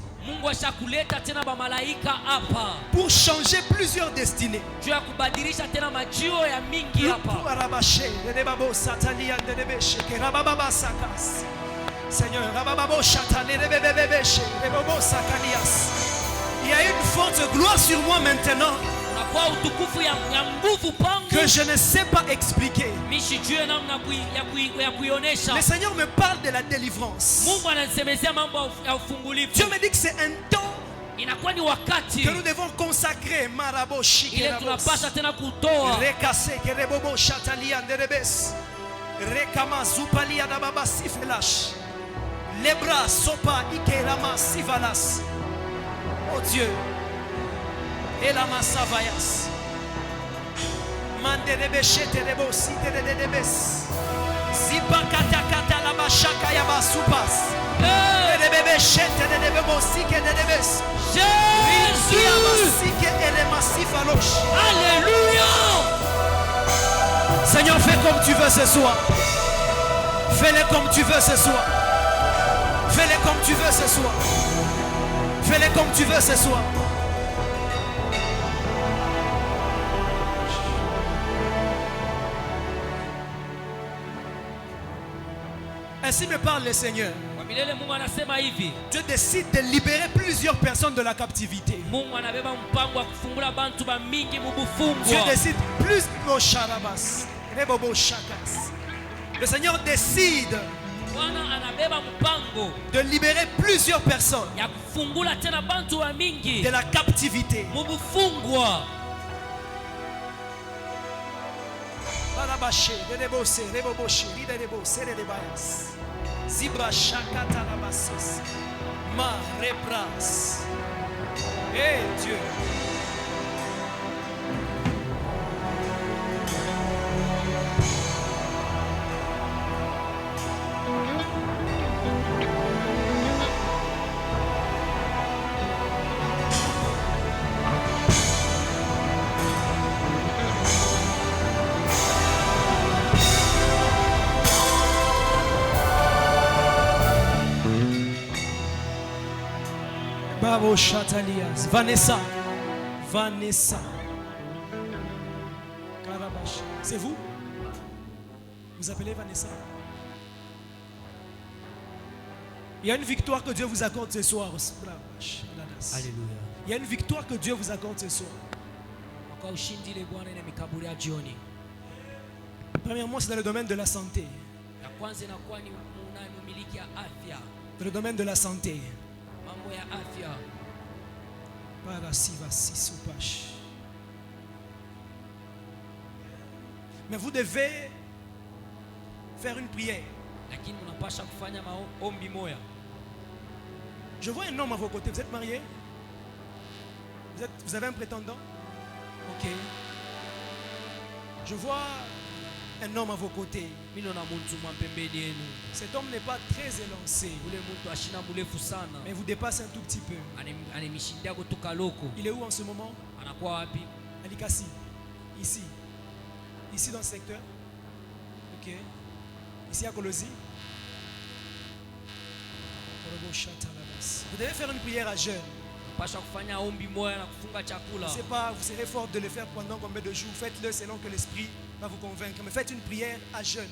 pour changer plusieurs destinées. Seigneur, il y a une forte gloire sur moi maintenant que je ne sais pas expliquer. Le Seigneur me parle de la délivrance. Dieu me dit que c'est un temps que nous devons consacrer. Maraboshi Rekase Kerebobo Chatalia Nerebes Rekama Zupalia Dababa Sifelash Lebra Sopa Ikerama Sivalas. Oh Dieu, et la Massavayas Manderebe Cheterebo Siterebes Zipa Kata Kata la Bashaka Yabasupas Rebebe Cheterebo Sikerebes Jésus. Alléluia. Seigneur, fais comme tu veux ce soir. Fais-le comme tu veux ce soir. Fais-le comme tu veux ce soir. Fais-le comme tu veux ce soir. Ainsi me parle le Seigneur. Dieu décide de libérer plusieurs personnes de la captivité. Dieu décide plus. Le Seigneur décide de libérer plusieurs personnes de la captivité. Zibra Shakata Rabasis Ma Repras. Eh Dieu. Babo Chatalias. Vanessa. Karabash. C'est vous? Vous appelez Vanessa? Il y a une victoire que Dieu vous accorde ce soir. Alléluia. Il y a une victoire que Dieu vous accorde ce soir. Premièrement, c'est dans le domaine de la santé. Dans le domaine de la santé. Mais vous devez faire une prière. Je vois un homme à vos côtés. Vous êtes marié? Vous avez un prétendant? Ok. Je vois un homme à vos côtés. Cet homme n'est pas très élancé, mais vous dépasse un tout petit peu. Il est où en ce moment? Alikasi. Ici. Ici dans le secteur. Ok. Ici à Colosi. Vous devez faire une prière à jeûne. Je ne sais pas, vous serez fort de le faire pendant combien de jours. Faites-le selon que l'esprit va vous convaincre. Mais faites une prière à jeûne.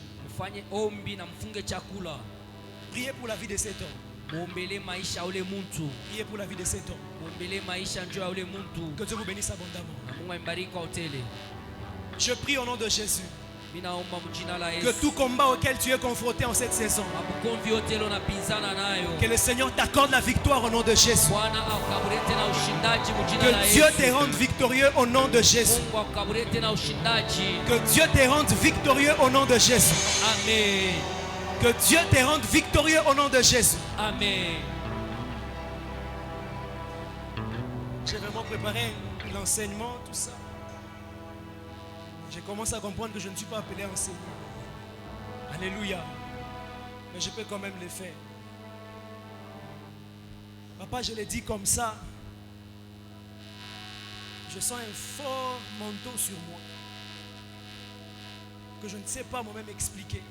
Priez pour la vie de cet homme. Priez pour la vie de cet homme. Que Dieu vous bénisse abondamment. Je prie au nom de Jésus. Minaomba mjina la Que Yesu. tout combat auquel tu es confronté en cette saison, Mabukomvi yote leo napinzana nayo. que le Seigneur t'accorde la victoire au nom de Jésus. Bwana akaburete na ushindaji mjina la Que Dieu Yesu. te rende victorieux au nom de Jésus. Mungu akaburete na ushindaji. Que Dieu te rende victorieux au nom de Jésus. Amen. Que Dieu te rende victorieux au nom de Jésus. Amen. J'ai vraiment préparé l'enseignement, tout ça. Je commence à comprendre que je ne suis pas appelé à enseigner. Alléluia. Mais je peux quand même le faire. Papa, je l'ai dit comme ça. Je sens un fort manteau sur moi que je ne sais pas moi-même expliquer.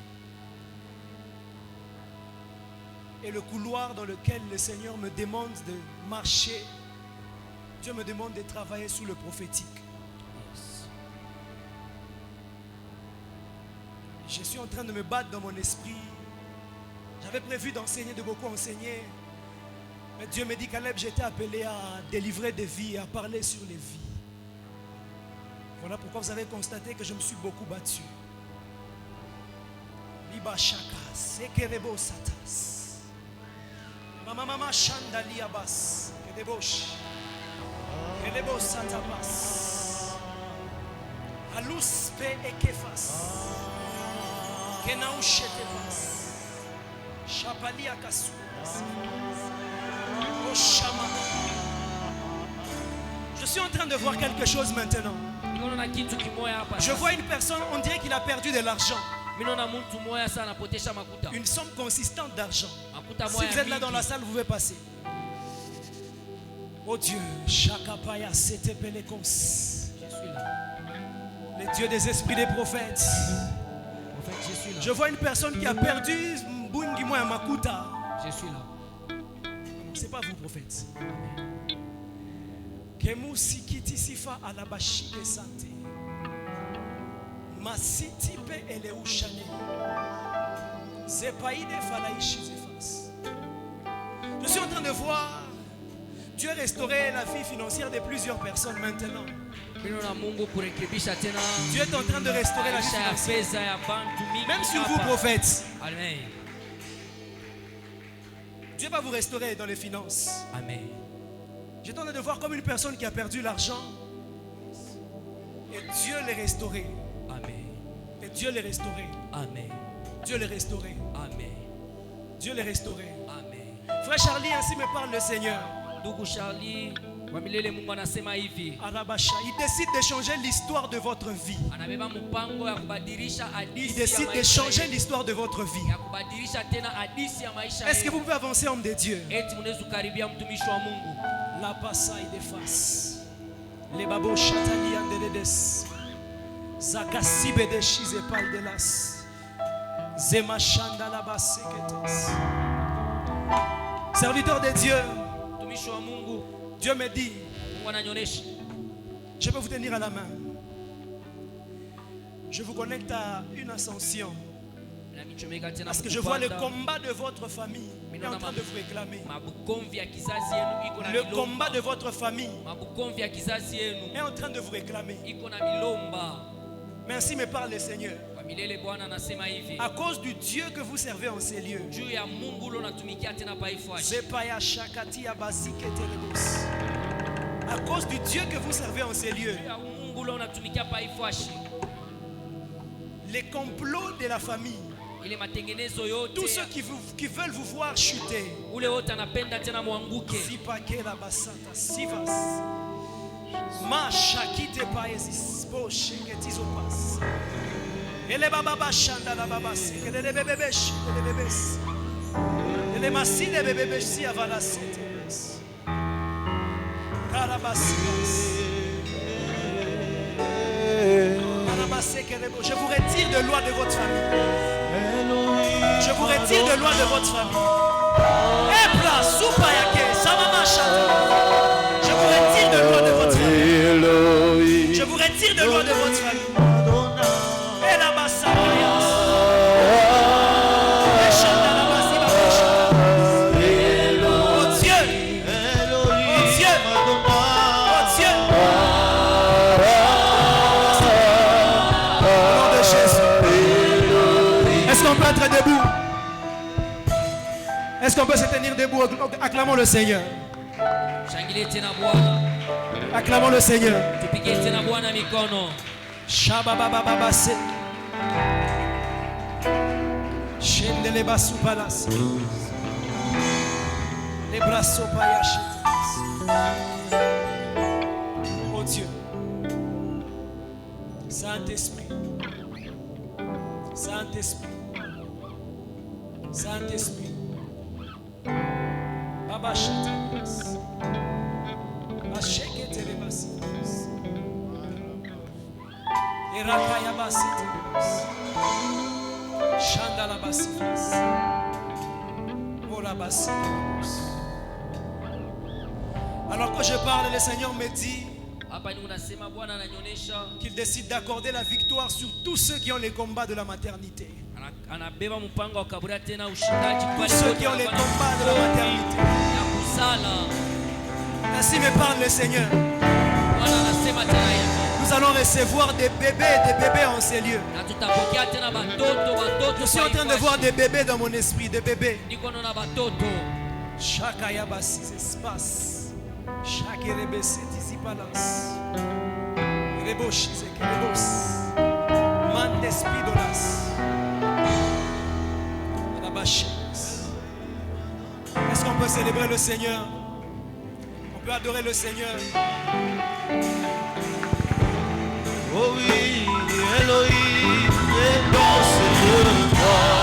Et le couloir dans lequel le Seigneur me demande de marcher, Dieu me demande de travailler sous le prophétique. Je suis en train de me battre dans mon esprit. J'avais prévu d'enseigner, de beaucoup enseigner. Mais Dieu me dit, Caleb, j'étais appelé à délivrer des vies, à parler sur les vies. Voilà pourquoi vous avez constaté que je me suis beaucoup battu. Liba Shaka, Sekerebo Satas. Mama Shandali Abbas, Kedebosh. Kedebo Satabas. Alus Pe Ekefas. Je suis en train de voir quelque chose maintenant. Ninaona kitu kimoya hapa. Je vois une personne, on dirait qu'il a perdu de l'argent. Ninaona mtu moya sana anapotesha makuta. Une somme consistante d'argent. Makuta Si moya. vous êtes là dans la salle, vous pouvez passer. Oh Dieu, Shakapaya Setepelekos. Je suis là. Le Dieu des esprits des prophètes. Prophète, je suis là. Je vois une personne qui a perdu Mbungi Moya Makuta. Je suis là. C'est pas vous, prophète. Kemu sikiti sifa alabashi de santé. Masiti pe ele ushane. Zepaide falaishi zefas. Je suis en train de voir Dieu restaurer la vie financière de plusieurs personnes maintenant. Ninaona Mungu kurekebisha tena. Dieu est en train de restaurer la vie maisha ya financière. pesa ya bantu mingi. Même sur hapa. vous, prophète. Amen. Dieu va vous restaurer dans les finances. Amen. J'étais en train de voir comme une personne qui a perdu l'argent. Et Dieu l'a restauré. Amen. Et Dieu l'a restauré. Amen. Dieu l'a restauré. Amen. Dieu l'a restauré. Amen. Frère Charlie, ainsi me parle le Seigneur. Ndugu Charlie, wa milele Mungu anasema hivi. Arabasha, il décide de changer l'histoire de votre vie. Anabeba mpango ya kubadilisha Il hadithi décide ya de maisha changer yetu. l'histoire de votre vie. Ya kubadilisha tena hadithi ya maisha Est-ce que yetu. vous pouvez avancer, homme de Dieu? Eti mnaweza kukaribia mtumishi wa Mungu. La pasaille des faces. Les babos chatali andeledes. Zakasibe de chizepal de las. Zemachanda la baseketes. Serviteur de Dieu, Mtumishi wa Mungu, Dieu me dit, Mungu ananionyesha. je peux vous tenir à la main. Je vous connecte à une ascension. Ananichomeka tena Parce que je vois le kupanda. combat de votre famille est en train de vous réclamer. Mabukomvi ya kizazi yenu iko na Le milomba. combat de votre famille Mabukomvi ya kizazi yenu est en train de vous réclamer. iko na milomba. Mais ainsi me parle le Seigneur. Kwa milele Bwana anasema hivi. À cause du Dieu que vous servez en ces lieux. Juu ya Mungu leo natumikia tena paifuashi. Zepaya shakati ya basike telebos. À cause du Dieu que vous servez en ces lieux. Juu ya Mungu leo natumikia paifuashi. Les complots de la famille. Ile matengenezo yote. Tous ceux qui veulent vous voir chuter. Ule wote anapenda tena mwanguke. Sipake la basata sivas. Ma shakite paesis. Bo sheketizo pas. Ele baba bashanda la baba se. Ele bebebe shi. Ele bebes. Ele maside bebebe si avala setes. Karabasigas. Je vous retire de loi de votre famille. Je vous retire de loi de votre famille. Epla, soupayake, samama chata. Je vous retire de loi de votre famille. Je vous retire de loi de votre famille. Et la bassaya. Oh Dieu. Oh Dieu. Oh Dieu. Au nom de Jésus. qu'on peut se tenir debout? Acclamons le Seigneur. Shangilie tena Bwana. Acclamons le Seigneur. Tupige tena Bwana mikono. Shababababase. Shendele basupalas. Les bras payaches. Oh Dieu. Saint-Esprit. Saint-Esprit. Saint-Esprit. Baba Shatanas. Asheke Telebasitas. Erakaya Basitas. Chandala Basitas. Ola Basitas. Alors que je parle, le Seigneur me dit Hapa ni unasema Bwana ananionyesha qu'il décide d'accorder la victoire sur tous ceux qui ont les combats de la maternité. anabeba mpango wa kaburi tena ushindaji Tous ceux qui ont les combats de la maternité. ya kusala. Ainsi me parle le Seigneur. Bwana anasema tena hivi. Nous allons recevoir des bébés en ces lieux. Na tutapokea tena watoto. Je suis en train de voir des bébés dans mon esprit, des bébés. Niko naona watoto. Chaque ayabasi espace. Chaque rebesi ici balance. Reboshi c'est rebos. Man despidolas. Est-ce qu'on peut célébrer le Seigneur? On peut adorer le Seigneur. Oh oui, Elohim, est dans ce roi.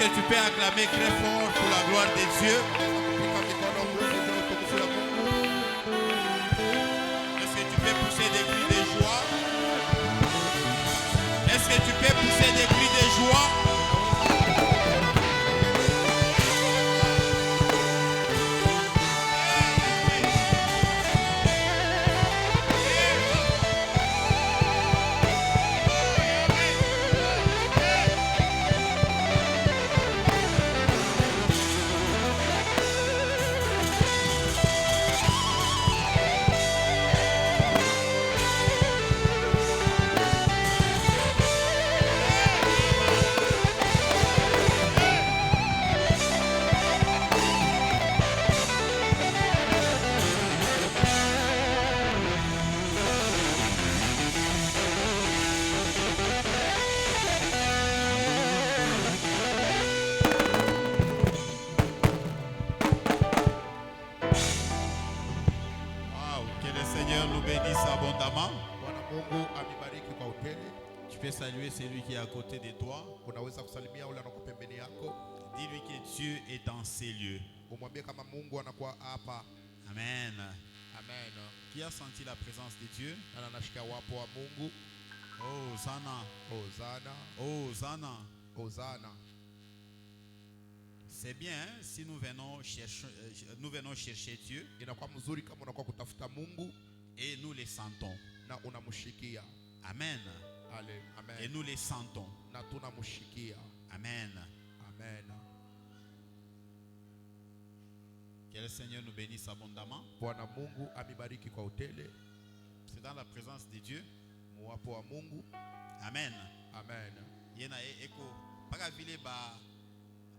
Est-ce que tu peux acclamer très fort pour la gloire de Dieu? Est-ce que tu peux pousser des cris de joie? Est-ce que tu peux pousser des cris de joie? Tu peux saluer celui qui est à côté de toi. Unaweza kusalimia ule anako pembeni yako. Dis-lui que Dieu est dans ces lieux. Umwambie kama Mungu anakuwa hapa. Amen. Amen. Qui a senti la présence de Dieu? Na anashikia wapo wa Mungu. Hosanna. Hosanna. Hosanna. Hosanna. C'est bien hein, si nous venons chercher Dieu Inakuwa mzuri kama unakuwa kutafuta Mungu et nous les sentons. na unamshikia. Amen. Amen. Et nous les sentons. Na tunamshikia. Amen. Amen. Que le Seigneur nous bénisse abondamment. Bwana Mungu amibariki kwa utele. C'est dans la présence de Dieu. Muwapo wa Mungu. Amen. Amen. Yena eko paka vile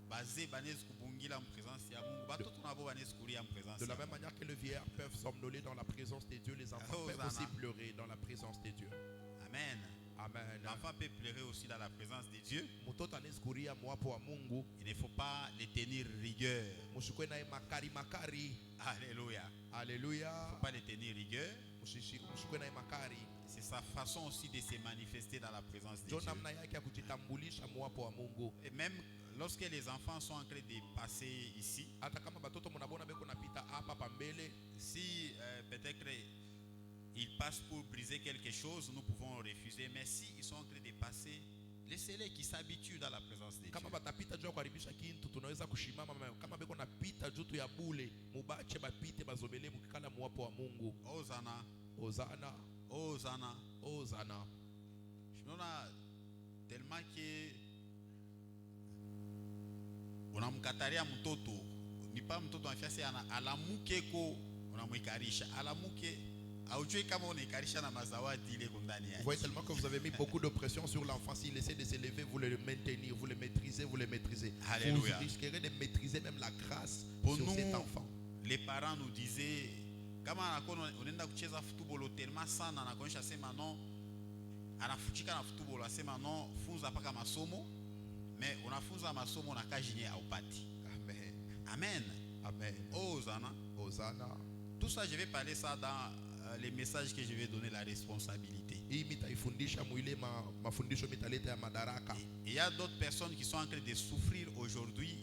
basé banez kubungila en présence ya Mungu. Batoto nabo banez kuria en présence. De la même manière que les vieillards peuvent somnoler dans la présence de Dieu, les enfants peuvent aussi pleurer dans la présence de Dieu. Amen. Amen. L'enfant peut pleurer aussi dans la présence de Dieu. Mtoto anaweza kuria muwapo wa Mungu. Il ne faut pas les tenir rigueur. Mushikwe naye makari. Alléluia. Alléluia. Il ne faut pas les tenir rigueur. Mushikwe naye makari. C'est sa façon aussi de se manifester dans la présence de Ndio Dieu. namna yake ya kujitambulisha muwapo wa Mungu. Et même lorsque les enfants sont en train de passer ici, Hata kama batoto mnabona beko napita hapa pambele, si peut-être ils passent pour briser quelque chose, nous pouvons refuser. Mais si ils sont en train de passer, laissez-les qui s'habituent dans la présence de Dieu. kama batapita juu ya kuharibisha kintu tunaweza kushimama. Kama beko napita juu tu ya bule, mubache bapite bazobele mukikala muwapo wa Mungu. Hosanna, Hosanna. Hosanna. Hosanna. Je me tellement que unamkataria mtoto ni pa mtoto anafasi alamuke ko unamwikarisha alamuke aujui kama unaikarisha na mazawadi ile ndani Vous yake. voyez tellement que vous avez mis beaucoup de pression sur l'enfant. S'il essaie de s'élever, vous le maintenir, vous le maîtrisez, vous le maîtrisez. Alléluia. Vous risquerez de maîtriser même la grâce Pour sur nous, cet enfant. les parents nous disaient kama anakuwa unaenda kucheza football tellement sana anakuonyesha sema non anafuchika na football asema non funza paka masomo mais unafunza masomo na kaji haupati. Amen. Amen. Amen. Hosanna. Hosanna. Tout ça je vais parler ça dans les messages que je vais donner la responsabilité. Hii mitaifundisha mwile mafundisho mitaleta ya madaraka. Il y a d'autres personnes qui sont en train de souffrir aujourd'hui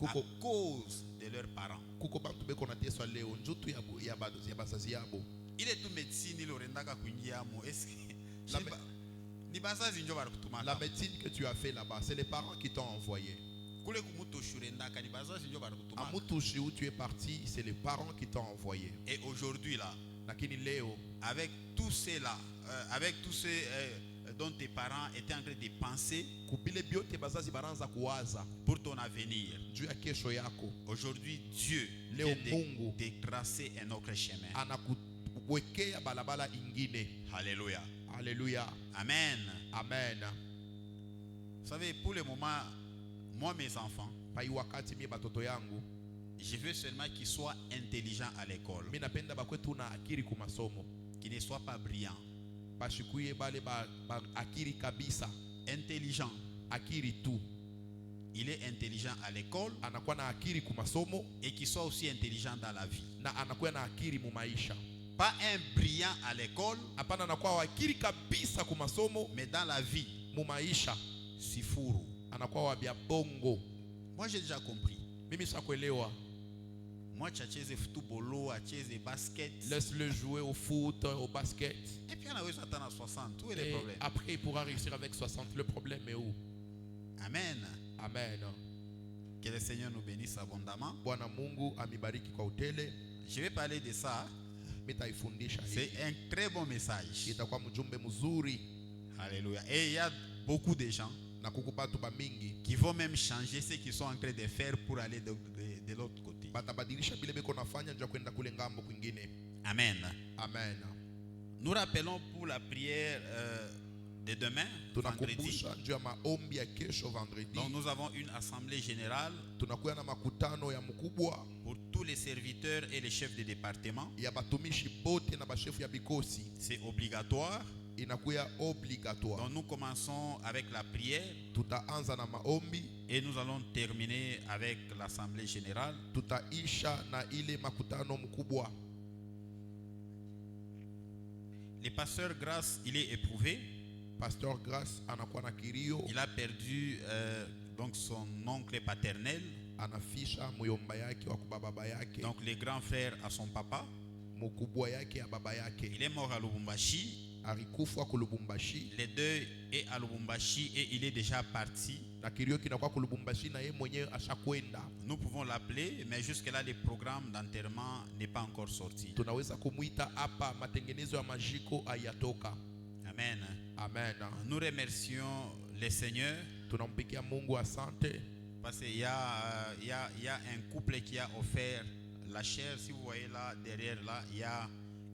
à Kuko cause de leurs parents. kuko bantu beko nateswa leo njutu ya bazazi yabo. Il est tout médecine il orendaka kuingia mo est-ce La que ni bazazi njo barikutuma La médecine que tu as fait là-bas, c'est les parents qui t'ont envoyé. kule kumuto shurendaka ni bazazi njo barikutuma. À Mutushi où tu es parti, c'est les parents qui t'ont envoyé. Et aujourd'hui là, Lakini leo avec tous ceux là, avec tous ceux dont tes parents étaient en train de penser kubile biote bazazi baranza kuwaza pour ton avenir, juu ya kesho yako. aujourd'hui Dieu Leo vient Mungu de tracer un autre chemin. anakuwekea balabala ingine. Alléluia. Alléluia. Amen. Amen. Vous savez, pour le moment, moi mes enfants, Pai wakati mie batoto yangu, je veux seulement qu'ils soient intelligents à l'école, mimi napenda bakwetu na akili kumasomo. qu'ils ne soient pas brillants, Bashikuye bale ba akili kabisa. intelligents. Akili tu. Il est intelligent à l'école Anakuwa na akili kumasomo et qu'il soit aussi intelligent dans la vie. na anakuwa na akili mu maisha. Pas un brillant à l'école, Hapana anakuwa akili kabisa kumasomo, mais dans la vie, mu maisha sifuru. anakuwa wa bya bongo. Moi j'ai déjà compris. Mimi sakuelewa. Moi tu football, tu basket. Laisse-le jouer au foot, au basket. Et puis on a réussi à atteindre 60. Où est le Et problème? après, il pourra réussir avec 60. Le problème est où? Amen. Amen. Que le Seigneur nous bénisse abondamment. Bwana Mungu amibariki kwa utele. Je vais parler de ça. Mitaifundisha hii. C'est un très bon message. Itakuwa mjumbe mzuri Alléluia. Et il y a beaucoup de gens na kuku batu ba mingi qui vont même changer ce qu'ils sont en train de faire pour aller de l'autre côté. batabadilisha bile beko nafanya ndio kwenda kule ngambo kwingine. Amen. Amen. Nous rappelons pour la prière de demain, vendredi. Tunakumbusha ndio ya maombi ya kesho vendredi. Donc nous avons une assemblée générale Tunakuwa na makutano ya mkubwa pour tous les serviteurs et les chefs de département. ya batumishi bote na bashefu ya bikosi. C'est obligatoire. Inakuwa obligatoire. Donc nous commençons avec la prière Tutaanza na maombi, et nous allons terminer avec l'assemblée générale. tutaisha na ile makutano mkubwa. Le pasteur Grâce, il est éprouvé. Pasteur Grace anakuwa na kilio, Il a perdu donc son oncle paternel, anafisha muyomba yake wa kubaba yake, donc le grand frère à son papa. mukubwa yake ya baba yake Il est mort à Lubumbashi. alikufa ku Lubumbashi, Les deux est à Lubumbashi et il est déjà parti. na kilio kinakuwa ku Lubumbashi na yeye mwenyewe ashakwenda. Nous pouvons l'appeler, mais jusque-là, le programme d'enterrement n'est pas encore sorti. Tunaweza kumuita hapa, matengenezo ya majiko hayatoka. Amen. Amen. Nous remercions le Seigneur Tunampigia Mungu asante parce qu'il y a un couple qui a offert la chair. Si vous voyez là, derrière là, il y a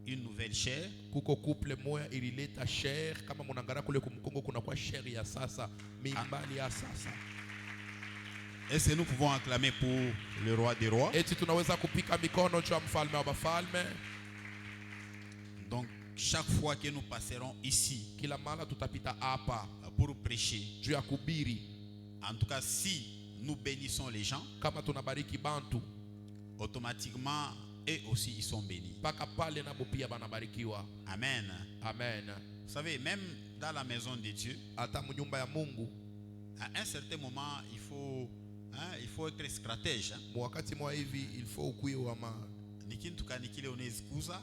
une nouvelle chair. kuko couple moya ilileta share, kama munangara kule kumkongo kuna kwa share ya sasa, mimbali ya sasa. Est-ce que nous pouvons acclamer pour le roi des rois? Eti tunaweza kupika mikono cha mfalme wa bafalme. Donc chaque fois que nous passerons ici Kila mara tutapita hapa pour prêcher, juu ya kubiri, en tout cas si nous bénissons les gens, kama tunabariki bantu automatiquement eux aussi ils sont bénis. paka pale nabo pia banabarikiwa. Amen. Amen. Vous savez, même dans la maison de Dieu, Hata munyumba ya Mungu à un certain moment, il faut être stratège. mwakati mwa hivi il faut ukuye wa ma Nikintuka nikile unezikuza.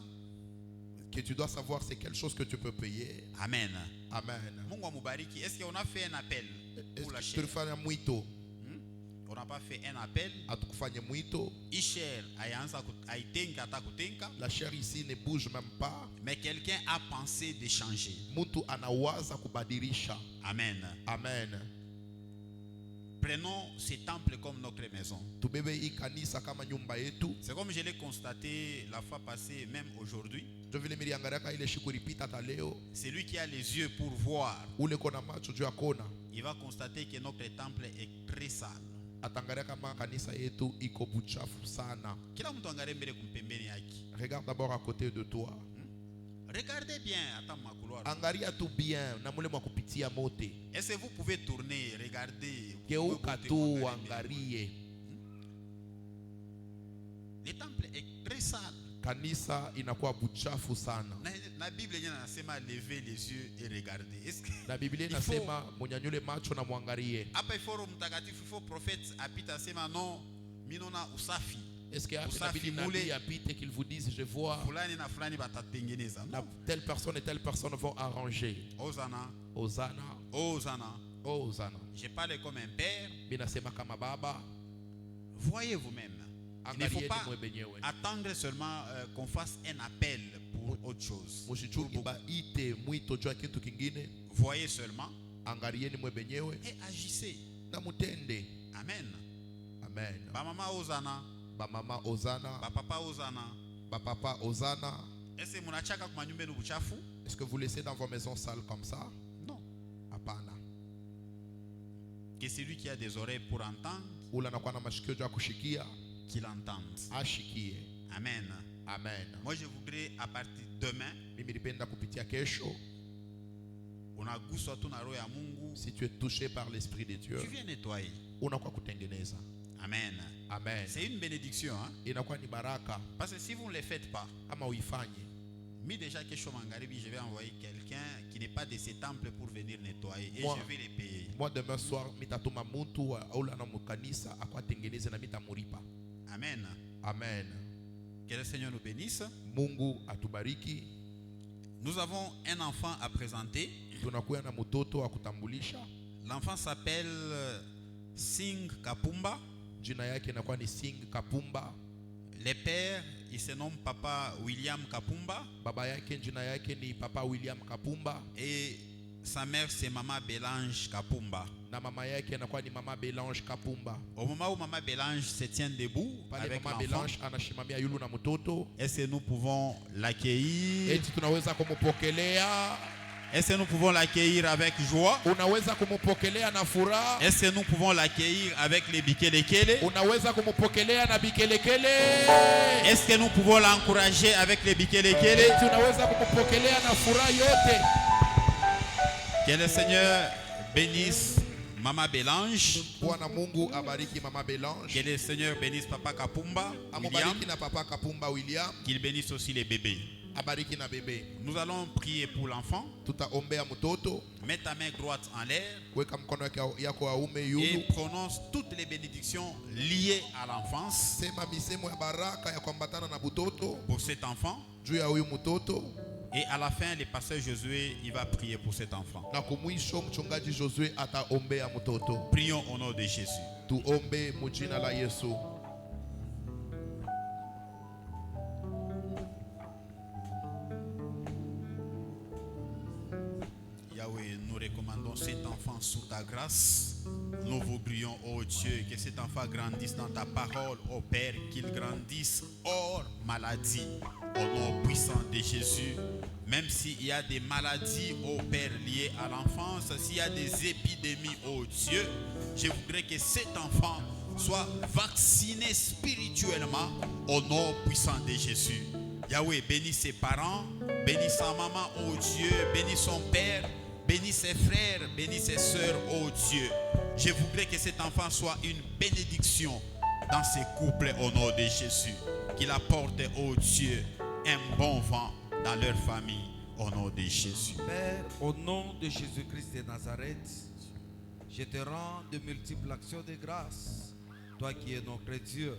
que tu dois savoir c'est quelque chose que tu peux payer. Amen. Amen. Mungu amubariki. Est-ce qu'on a fait un appel pour la Est-ce que chair? tulifanya mwito? On n'a pas fait un appel. Atukufanye mwito. Isher ayanza aitenka atakutenka. La chair ici ne bouge même pas. Mais quelqu'un a pensé de changer. Mtu anawaza kubadilisha. Amen. Amen. Prenons ce temple comme notre maison. Tubebe hii kanisa kama nyumba yetu. C'est comme je l'ai constaté la fois passée, même aujourd'hui. Ndio vile niliangalia ile siku ilipita hata leo. C'est lui qui a les yeux pour voir. Ule kona macho juu ya kona. Il va constater que notre temple est très sale. Atangalia kama kanisa yetu iko buchafu sana. Kila mtu angalie mbele kumpembeni yake. Regarde d'abord à côté de toi. Regardez bien, attends ma couloir. Angalia tu bien na mule mwa kupitia mote. Est-ce que vous pouvez tourner, regarder? Geuka tu angalie. Le temple est très sale. Kanisa inakuwa buchafu sana. La Bible inasema lever les yeux et regarder. Est-ce que Na Biblia inasema munyanyule macho na muangalie. hapa iforo mtakatifu ifo prophète apita sema non minona usafi. Est-ce que Usafi Nabii mule. apite qu'il vous dise je vois Fulani na fulani batatengeneza. telle personne et telle personne vont arranger. Ozana, Ozana, Ozana. Ozana. Je parle comme un père. Binasema kama baba. Voyez vous-même. Il ne faut Angalieni pas mwe benyewe. attendre seulement qu'on fasse un appel pour autre chose. Mushichuki baite mwito juu ya kitu kingine. Voyez seulement Angalieni mwe benyewe et agissez. na mutende. Amen. Amen. Ba mama Ozana, Ba mama Ozana, ba papa Ozana. ba papa Ozana. Est-ce que munachaka kwa nyumba ni buchafu? Est-ce que vous laissez dans vos maisons sales comme ça? Non. Hapana. Que celui qui a des oreilles pour entendre, Ula anakuwa na mashikio juu ya kushikia, qu'il entende. ashikie. Amen. Amen. Moi je voudrais à partir de demain, Mimi nipenda kupitia kesho, unaguswa tu na roho ya Mungu, si tu es touché par l'esprit de Dieu, tu viens nettoyer. unakuwa kutengeneza. Amen. Amen. C'est une bénédiction, hein? Inakuwa ni baraka Parce que si vous ne le faites pas, kama uifanye. mi déjà que Mangaribi, je vais envoyer quelqu'un qui n'est pas de ce temple pour venir nettoyer et Moi. je vais les payer. Moi demain soir mitatuma mtu aula na mukanisa akwatengeneze na mitamuripa. Amen. Amen. Que le Seigneur nous bénisse. Mungu atubariki. Nous avons un enfant à présenter. Tunakuwa na mtoto wa kutambulisha. L'enfant s'appelle Singh Kapumba. Jina yake inakuwa ni Singh Kapumba. Le père, il se nomme Papa William Kapumba. Baba yake jina yake ni Papa William Kapumba. Et sa mère, c'est Maman Bélange Kapumba. Na mama yake anakuwa ni Mama Belange Kapumba. Au moment où Maman Bélange se tient debout Pale avec Mama l'enfant, Belange anashimamia yulu na mtoto. est-ce que nous pouvons l'accueillir? Eti tunaweza kumupokelea. Est-ce que nous pouvons l'accueillir avec joie? Unaweza kumupokelea na furaha. Est-ce que nous pouvons l'accueillir avec les bikelekele? Unaweza kumupokelea na bikelekele. Est-ce que nous pouvons l'encourager avec les bikelekele? Eti unaweza kumupokelea na furaha yote. Que le Seigneur bénisse Maman Bélange. Bwana Mungu abariki Mama Belange. Que le Seigneur bénisse Papa Kapumba, William. Amubariki na Papa Kapumba William. Qu'il bénisse aussi les bébés. abariki na bebe. Nous allons prier pour l'enfant. Tutaombea mtoto. Mets ta main droite en l'air Weka mkono yako wa ume et yulu. prononce toutes les bénédictions liées à l'enfance Sema misemo ya baraka ya kuambatana na butoto pour cet enfant. juu ya huyu mtoto. Et à la fin, le pasteur Josué, il va prier pour cet enfant. Na kumwisho mchungaji Josue ataombea mtoto. Prions au nom de Jésus. Tuombe mujina la Yesu. Yahweh, nous recommandons cet enfant sous ta grâce. Nous vous prions, oh Dieu, que cet enfant grandisse dans ta parole, oh Père, qu'il grandisse hors maladie, au nom puissant de Jésus. Même s'il y a des maladies, oh Père, liées à l'enfance, s'il y a des épidémies, oh Dieu, je voudrais que cet enfant soit vacciné spirituellement au nom puissant de Jésus. Yahweh, bénis ses parents, bénis sa maman, oh Dieu, bénis son père, bénis ses frères, bénis ses sœurs, oh Dieu. Je voudrais que cet enfant soit une bénédiction dans ses couples au nom de Jésus. Qu'il apporte, oh Dieu, un bon vent dans leur famille au nom de Jésus. Père, au nom de Jésus-Christ de Nazareth, je te rends de multiples actions de grâce, toi qui es notre Dieu,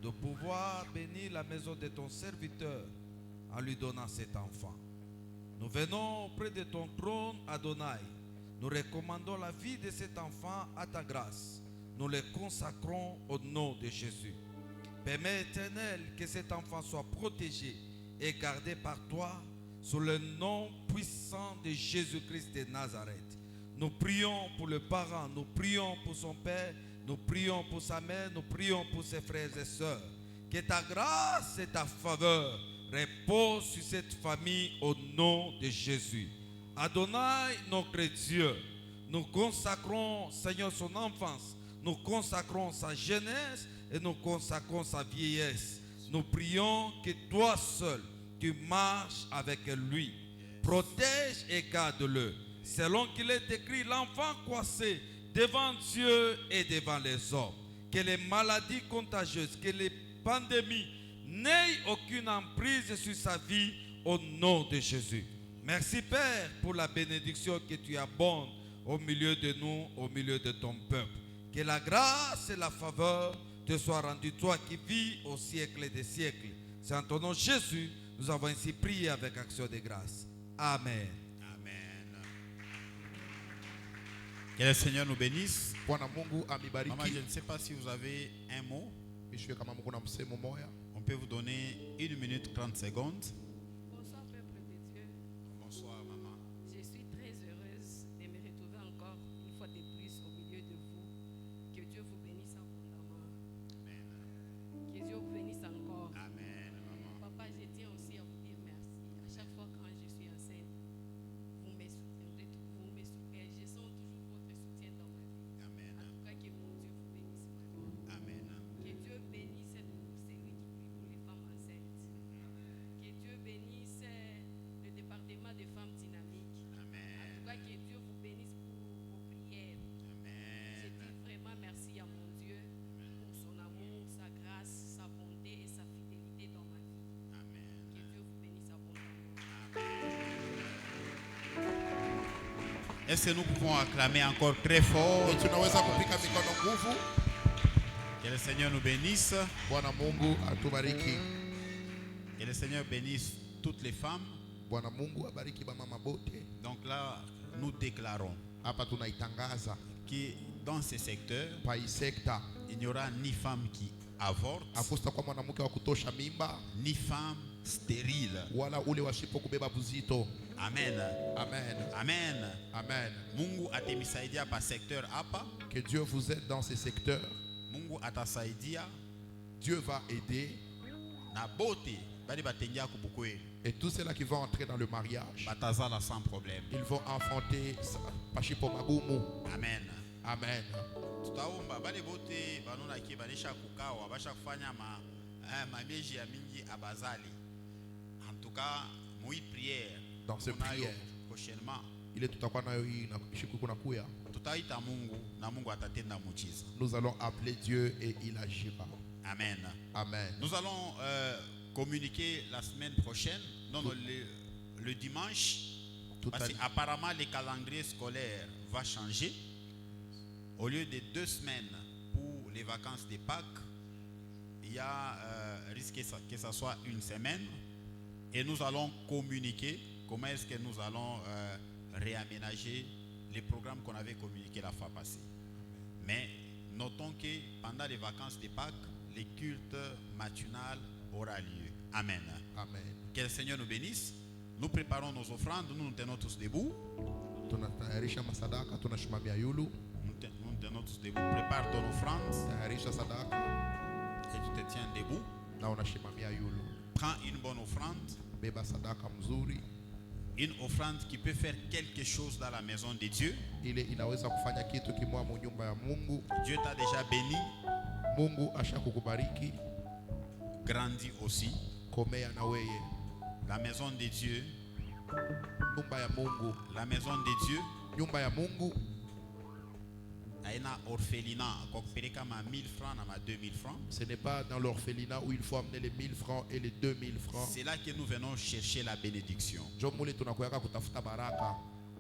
de pouvoir bénir la maison de ton serviteur en lui donnant cet enfant. Nous venons auprès de ton trône, Adonai. Nous recommandons la vie de cet enfant à ta grâce. Nous le consacrons au nom de Jésus. Permets, Éternel, que cet enfant soit protégé et gardé par toi sous le nom puissant de Jésus-Christ de Nazareth. Nous prions pour le parent, nous prions pour son père, nous prions pour sa mère, nous prions pour ses frères et sœurs. Que ta grâce et ta faveur reposent sur cette famille au nom de Jésus. Adonai, notre Dieu, nous consacrons, Seigneur, son enfance, nous consacrons sa jeunesse et nous consacrons sa vieillesse. Nous prions que toi seul, tu marches avec lui. Protège et garde-le. Selon qu'il est écrit, l'enfant coincé devant Dieu et devant les hommes. Que les maladies contagieuses, que les pandémies n'aient aucune emprise sur sa vie au nom de Jésus. Merci Père pour la bénédiction que tu abondes au milieu de nous, au milieu de ton peuple. Que la grâce et la faveur te soient rendues, toi qui vis au siècle des siècles. C'est en ton nom Jésus, nous avons ainsi prié avec action de grâce. Amen. Amen. Que le Seigneur nous bénisse. Bwana Mungu amibariki. Maman, je ne sais pas si vous avez un mot. Ishwe kama Mungu na msemo moya. On peut vous donner 1 minute 30 secondes. Bonsoir peuple de Dieu, Bonsoir maman. je suis très heureuse de me retrouver encore une fois de plus au milieu de vous. Que Dieu vous bénisse abondamment. Amen. Que Dieu vous bénisse encore. Amen, maman. Papa, je tiens aussi à vous dire merci. À chaque fois quand je suis enceinte, vous me soutiendrez, vous me soutenez. Je sens toujours votre soutien dans ma vie. Amen. En tout cas, que mon Dieu vous bénisse vraiment. Amen. Que Dieu bénisse celui qui prie pour les femmes enceintes. Que Dieu bénisse le département des femmes dynamiques. En Amen. tout cas, que Dieu vous bénisse pour vos prières. Je Amen. dis vraiment merci à mon Dieu pour son amour, sa grâce, sa bonté et sa fidélité dans ma vie. Amen. Que Dieu vous bénisse abondamment. Est-ce que nous pouvons acclamer encore très fort? Tunaweza kupika mikono nguvu. Que le Seigneur nous bénisse. Bwana Mungu atubariki. Que le Seigneur bénisse toutes les femmes. Bwana Mungu abariki bamama bote. Donc là, nous déclarons Hapa tunaitangaza que dans ces secteurs, pa hii sekta il n'y aura ni femme qui avorte, akusta kwa mwanamke wa kutosha mimba ni femme stérile. wala ule wasipo kubeba buzito. Amen. Amen. Amen. Amen. Mungu atemisaidia pa secteur hapa. Que Dieu vous aide dans ces secteurs. Mungu atasaidia Dieu va aider. na bote bali batengia kubukwe Et tous ceux-là qui vont entrer dans le mariage, batazala sans problème. ils vont enfanter pashipo magumu. Amen. Amen. Tutaomba bale bote banona ki banisha kukawa basha kufanya mameji ya mingi abazali. En tout cas, moi prière Dans ce tunayo prière. prochainement Ile tutakuwa nayo hii na siku kuna kuya. tutaita Mungu na Mungu atatenda muujiza. Nous allons appeler Dieu et il agira. Amen. Amen. Nous allons communiquer la semaine prochaine Non, non, le dimanche, Tout parce à- qu'apparemment le calendrier scolaire va changer. Au lieu de 2 semaines pour les vacances de Pâques, il y a risque que ça soit 1 semaine. Et nous allons communiquer comment est-ce que nous allons réaménager les programmes qu'on avait communiqués la fois passée. Mais notons que pendant les vacances de Pâques, le culte matinal aura lieu. Amen. Amen. Que le Seigneur nous bénisse. Nous préparons nos offrandes, nous nous tenons tous debout. Tunatayarisha masadaka, tunasimamia yulu. Nous tenons tous debout. Prépare ton offrande Tayarisha sadaka et tu te tiens debout. na unasimamia yulu. Prends une bonne offrande. Beba sadaka mzuri Une offrande qui peut faire quelque chose dans la maison de Dieu. ile inaweza kufanya kitu kimoja mu nyumba ya Mungu. Dieu t'a déjà béni, Mungu ashakukubariki, grandis aussi. komea na weye. La maison de Dieu, Nyumba ya Mungu, la maison de Dieu, nyumba ya Mungu haina orphelinat kwa kupeleka ma 1000 francs na ma 2000 francs. ce n'est pas dans l'orphelinat où il faut amener les 1000 francs et les 2000 francs. C'est là que nous venons chercher la bénédiction. Njo mule tunakuweka kutafuta baraka.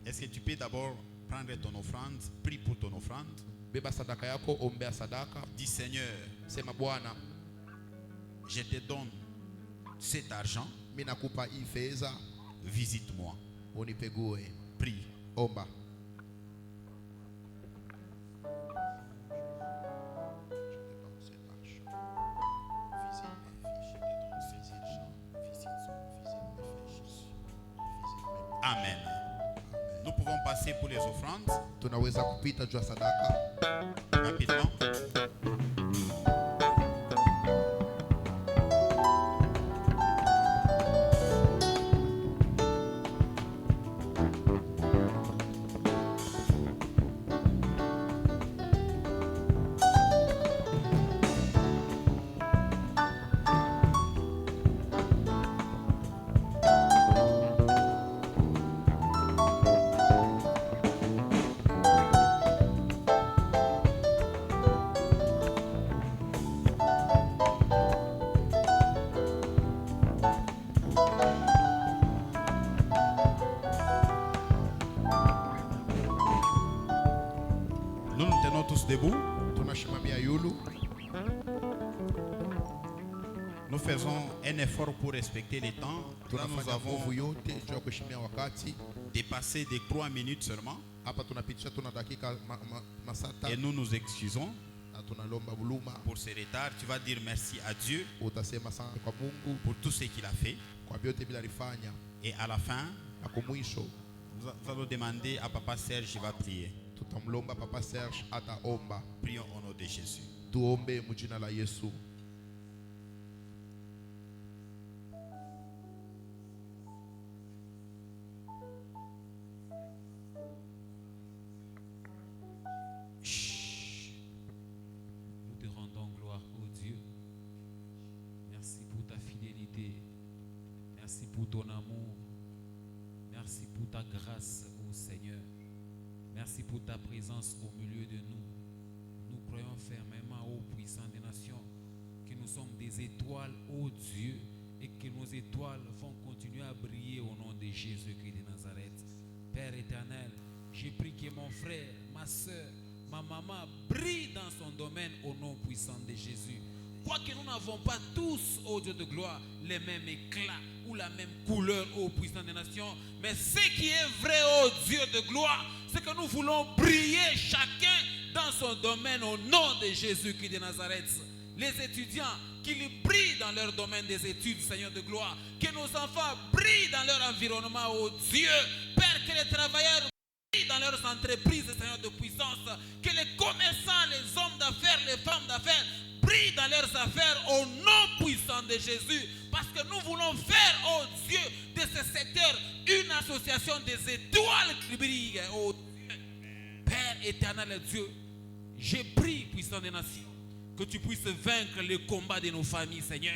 Est-ce que tu peux d'abord prendre ton offrande, prie pour ton offrande. Beba sadaka yako, ombea sadaka. Dis Seigneur, Sema Bwana, je te donne cet argent, mimi nakupa hii fedha, visite-moi. unipegue. Prie. Omba. Amen. Nous pouvons passer pour les offrandes Tunaweza kupita juu ya sadaka. rapidement. Nous nous tenons tous debout. Tunashimamia yulu. Nous faisons un effort pour respecter les temps. Là, nous Tunafanya avons nguvu yote juu ya kuheshimia wakati. dépassé de 3 minutes seulement. Hapa tunapitisha tuna dakika masata Et nous nous excusons na tunalomba buluma. pour ce retard. Tu vas dire merci à Dieu Utasema asante kwa Mungu pour tout ce qu'il a fait. kwa vyote bila alifanya. Et à la fin, Na kumwisho nous allons demander à Papa Serge, il va prier. tutamlomba Papa Serge ataomba. Prions au nom de Jésus. Tuombe mjina la Yesu. Nous te rendons gloire, ô Dieu. Merci pour ta fidélité. Merci pour ton amour. Merci pour ta grâce, ô Seigneur. Merci pour ta présence au milieu de nous. Nous croyons fermement, ô puissant des nations, que nous sommes des étoiles, ô Dieu, et que nos étoiles vont continuer à briller au nom de Jésus-Christ de Nazareth. Père éternel, j'ai prie que mon frère, ma soeur, ma maman brille dans son domaine au nom puissant de Jésus. Quoique nous n'avons pas tous, ô Dieu de gloire, les mêmes éclats ou la même couleur, ô puissant des nations, mais ce qui est vrai, ô Dieu de gloire, c'est que nous voulons briller chacun dans son domaine au nom de Jésus-Christ de Nazareth. Les étudiants, qu'ils brillent dans leur domaine des études, Seigneur de gloire. Que nos enfants brillent dans leur environnement, ô Dieu. Père, que les travailleurs brillent dans leurs entreprises, Seigneur de puissance. Que les commerçants, les hommes d'affaires, les femmes d'affaires brillent dans leurs affaires au nom puissant de Jésus. Parce que nous voulons faire, ô Dieu, de ce secteur une association des étoiles qui brillent, ô Dieu. Père éternel Dieu, j'ai pris, puissant des nations, que tu puisses vaincre les combats de nos familles, Seigneur.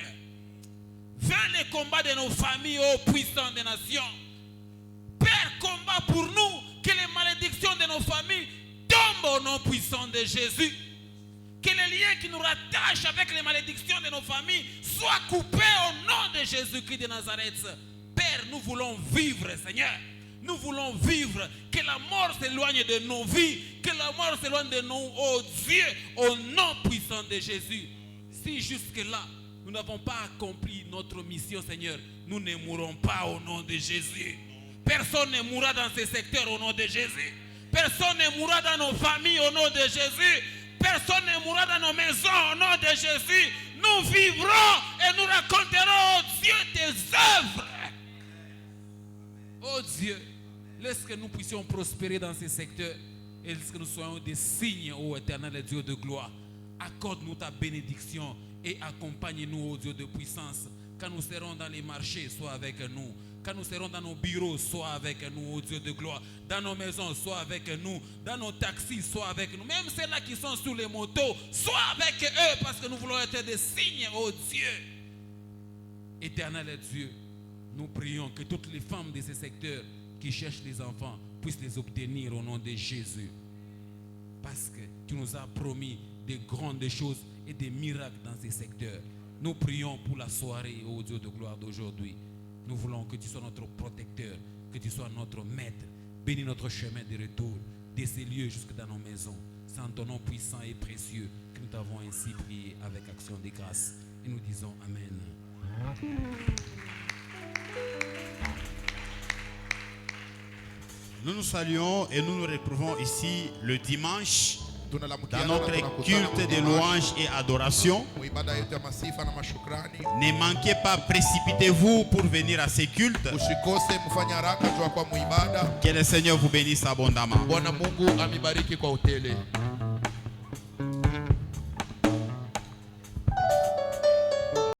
Vains les combats de nos familles, ô puissant des nations. Père, combat pour nous, que les malédictions de nos familles tombent au nom puissant de Jésus. Que les liens qui nous rattachent avec les malédictions de nos familles soient coupés au nom de Jésus-Christ de Nazareth. Père nous voulons vivre, Seigneur. Nous voulons vivre. Que la mort s'éloigne de nos vies. Que la mort s'éloigne de nous, oh Dieu, au nom puissant de Jésus. Si jusque-là, nous n'avons pas accompli notre mission, Seigneur, nous ne mourrons pas au nom de Jésus. Personne ne mourra dans ces secteurs au nom de Jésus. Personne ne mourra dans nos familles au nom de Jésus. Personne ne mourra dans nos maisons au nom de Jésus. Nous vivrons et nous raconterons, oh Dieu, tes œuvres. Oh Dieu, laisse que nous puissions prospérer dans ces secteurs et laisse que nous soyons des signes, ô éternel Dieu de gloire. Accorde-nous ta bénédiction et accompagne-nous, ô Dieu de puissance. Quand nous serons dans les marchés, sois avec nous. Quand nous serons dans nos bureaux, sois avec nous, ô Dieu de gloire. Dans nos maisons, sois avec nous. Dans nos taxis, sois avec nous. Même ceux-là qui sont sur les motos, sois avec eux parce que nous voulons être des signes, ô Dieu. Éternel Dieu, nous prions que toutes les femmes de ces secteurs qui cherchent les enfants puissent les obtenir au nom de Jésus. Parce que tu nous as promis de grandes choses et des miracles dans ces secteurs. Nous prions pour la soirée, ô Dieu de gloire d'aujourd'hui. Nous voulons que tu sois notre protecteur, que tu sois notre maître. Bénis notre chemin de retour, de ces lieux jusque dans nos maisons. C'est en ton nom puissant et précieux que nous t'avons ainsi prié avec action de grâce. Et nous disons Amen. Nous nous saluons et nous nous retrouvons ici le dimanche dans notre culte de louange et adoration. Ne manquez pas, précipitez-vous pour venir à ces cultes. Que le Seigneur vous bénisse abondamment.